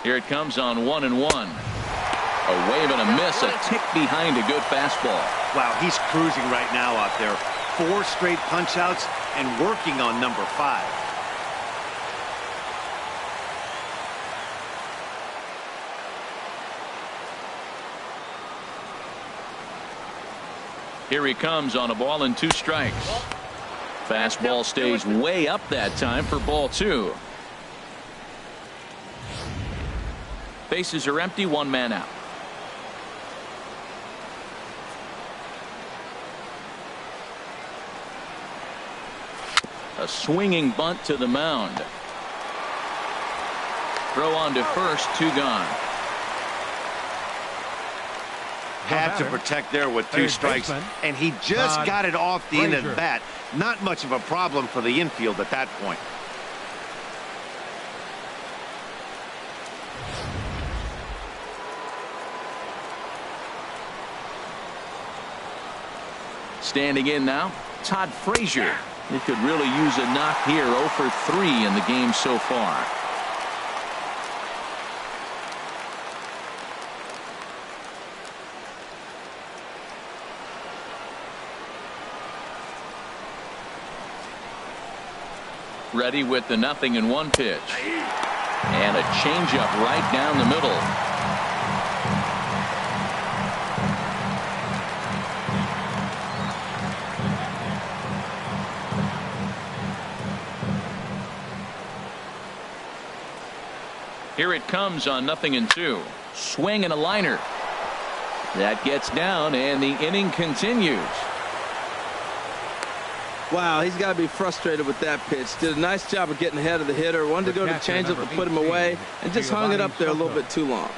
S1: Here it comes on 1-1. A wave and a miss, a tick behind a good fastball.
S4: Wow, he's cruising right now out there. 4 straight punch-outs and working on number 5.
S1: Here he comes on a ball and 2 strikes. Fastball stays way up that time for ball 2. Bases are empty, 1 man out. A swinging bunt to the mound. Throw on to first, 2 gone.
S4: Had to protect there with 2 strikes, and he just got it off the end of the bat. Not much of a problem for the infield at that point.
S1: Standing in now, Todd Frazier. He could really use a knock here. 0 for 3 in the game so far. Ready with the 0-1 pitch. And a changeup right down the middle. Here it comes on 0-2. Swing and a liner. That gets down and the inning continues.
S2: Wow, he's got to be frustrated with that pitch. Did a nice job of getting ahead of the hitter. Wanted to go to changeup and put him away, and just hung it up there a little bit too long.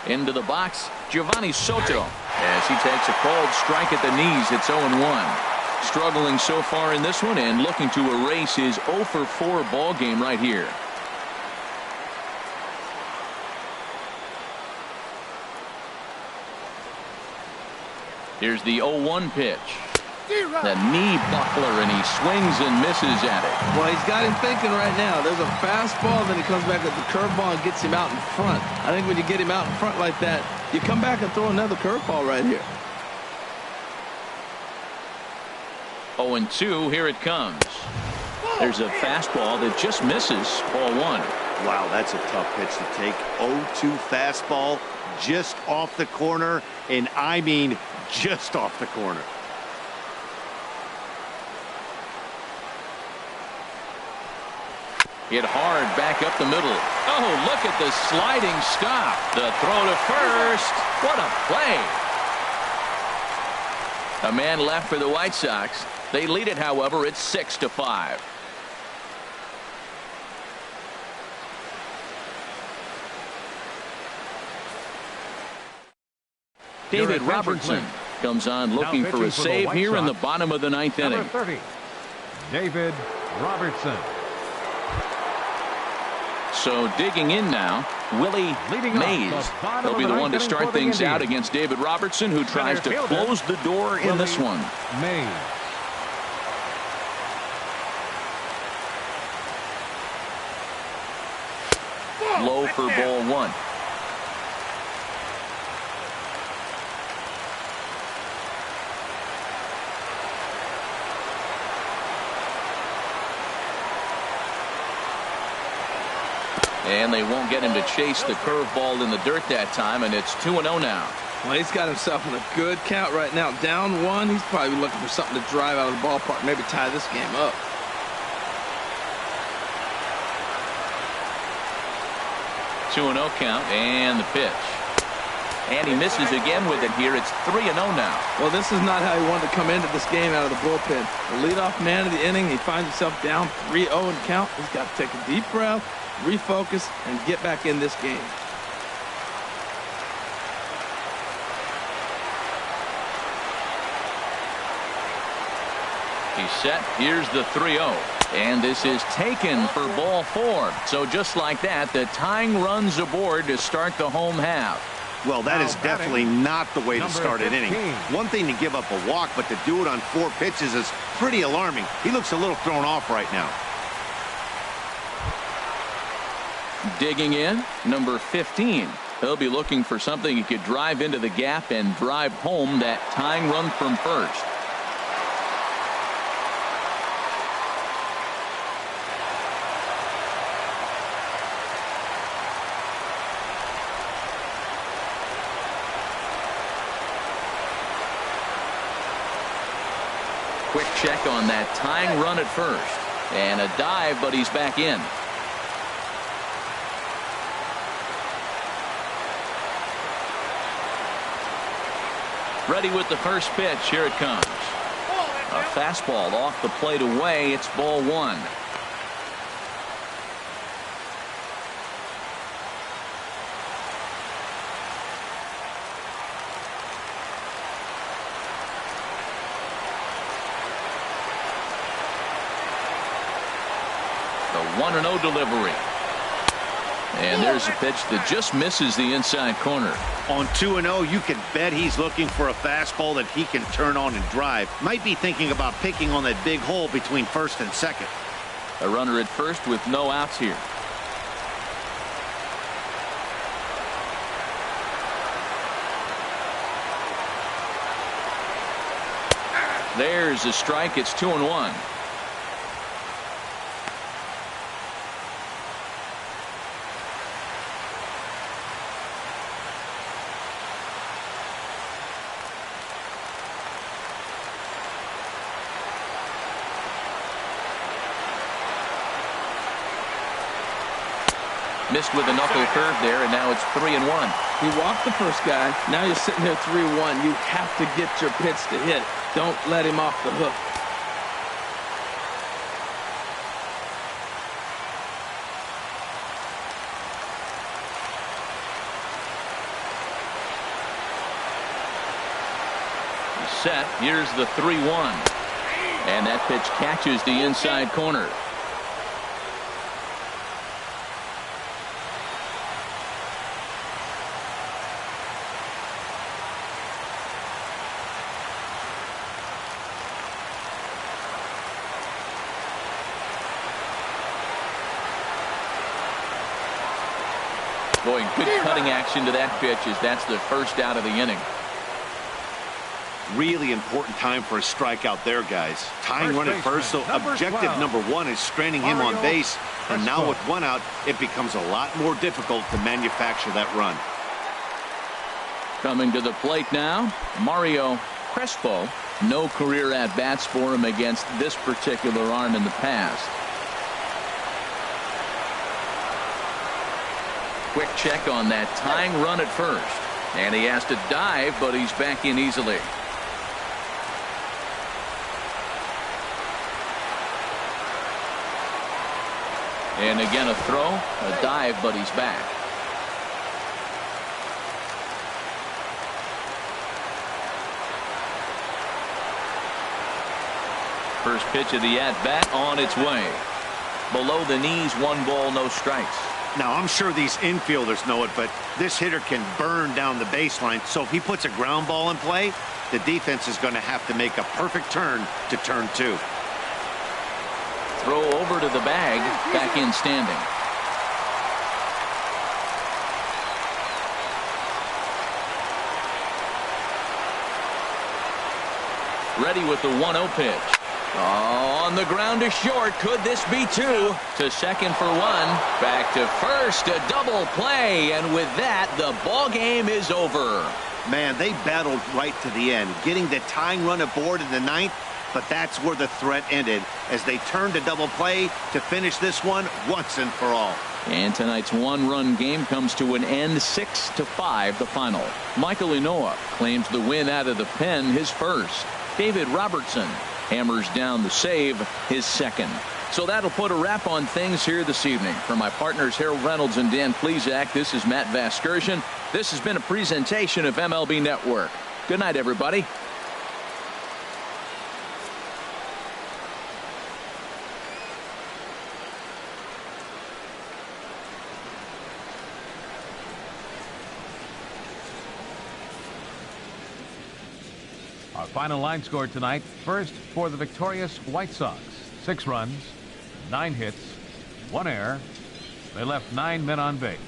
S1: Into the box, Giovanni Soto, as he takes a called strike at the knees. It's 0-1. Struggling so far in this one and looking to erase his 0 for 4 ball game right here. Here's the 0-1 pitch. The knee buckler, and he swings and misses at it.
S2: Well, he's got him thinking right now. There's a fastball, then he comes back with the curveball and gets him out in front. I think when you get him out in front like that, you come back and throw another curveball right here.
S1: 0-2, here it comes. There's a fastball that just misses ball 1.
S4: Wow, that's a tough pitch to take. 0-2 fastball just off the corner, and I mean just off the corner.
S1: Hit hard back up the middle. Oh, look at the sliding stop. The throw to first. What a play. A man left for the White Sox. They lead it, however. It's 6-5. David Robertson comes on looking for a save here in the bottom of the 9th inning.
S3: Number 30, David Robertson.
S1: So digging in now, Willie Mays. He'll be the one to start things out against David Robertson, who tries to close the door in this one.
S3: Mays.
S1: Low for ball 1. And they won't get him to chase the curveball in the dirt that time, and it's 2-0 now.
S2: Well, he's got himself in a good count right now. Down 1, he's probably looking for something to drive out of the ballpark, maybe tie this game up.
S1: Two 2-0 count, and the pitch. And he misses again with it here. It's 3-0 now.
S2: Well, this is not how he wanted to come into this game out of the bullpen. The leadoff man of the inning, he finds himself down 3-0 in count. He's got to take a deep breath, refocus, and get back in this game.
S1: He's set. Here's the 3-0. And this is taken for ball 4. So just like that, the tying runs aboard to start the home half.
S4: Well, that is definitely not the way to start an inning.
S3: 15.
S4: One thing to give up a walk, but to do it on 4 pitches is pretty alarming. He looks a little thrown off right now.
S1: Digging in, number 15. He'll be looking for something he could drive into the gap and drive home that tying run from first. Quick check on that tying run at first. And a dive, but he's back in. Ready with the first pitch. Here it comes. A fastball off the plate away. It's ball 1. The 1-0 delivery. And there's a pitch that just misses the inside corner.
S4: On 2-0, you can bet he's looking for a fastball that he can turn on and drive. Might be thinking about picking on that big hole between first and second.
S1: A runner at first with no outs here. There's a strike. It's 2-1. Missed with a knuckle curve there, and now it's 3-1.
S2: He walked the first guy. Now you're sitting here 3-1. You have to get your pitch to hit. Don't let him off the hook.
S1: He's set. Here's the 3-1. And that pitch catches the inside corner. Boy, good cutting action to that pitch as that's the first out of the inning.
S4: Really important time for a strikeout there, guys. Tying run at first, so objective number 1 is straining him on base. And now with 1 out, it becomes a lot more difficult to manufacture that run.
S1: Coming to the plate now, Mario Crespo. No career at-bats for him against this particular arm in the past. Quick check on that tying run at first. And he has to dive, but he's back in easily. And again a throw, a dive, but he's back. First pitch of the at-bat on its way. Below the knees, 1 ball, no strikes.
S4: Now, I'm sure these infielders know it, but this hitter can burn down the baseline. So if he puts a ground ball in play, the defense is going to have to make a perfect turn to turn 2.
S1: Throw over to the bag, back in standing. Ready with the 1-0 pitch. Oh, on the ground to short. Could this be 2? To second for 1. Back to first. A double play. And with that, the ball game is over.
S4: Man, they battled right to the end, getting the tying run aboard in the 9th. But that's where the threat ended as they turned to double play to finish this one once and for all.
S1: And tonight's 1-run game comes to an end, 6-5 the final. Michael Inoa claims the win out of the pen, his first. David Robertson hammers down the save, his second. So that'll put a wrap on things here this evening. For my partners Harold Reynolds and Dan Plesac, this is Matt Vasgersian. This has been a presentation of MLB Network. Good night, everybody.
S3: Our final line score tonight. First for the victorious White Sox. 6 runs, 9 hits, 1 error. They left 9 men on base.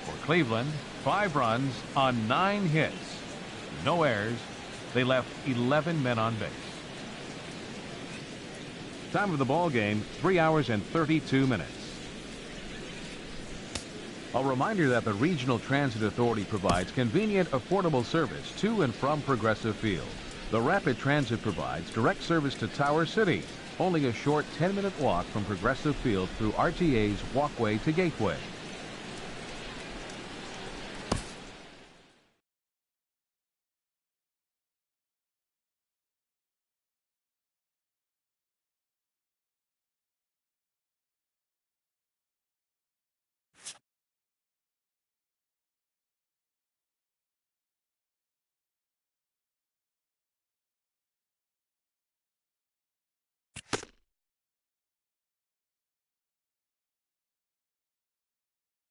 S3: For Cleveland, 5 runs on 9 hits, no errors. They left 11 men on base. Time of the ball game, 3 hours and 32 minutes. A reminder that the Regional Transit Authority provides convenient, affordable service to and from Progressive Field. The Rapid Transit provides direct service to Tower City, only a short 10-minute walk from Progressive Field through RTA's Walkway to Gateway.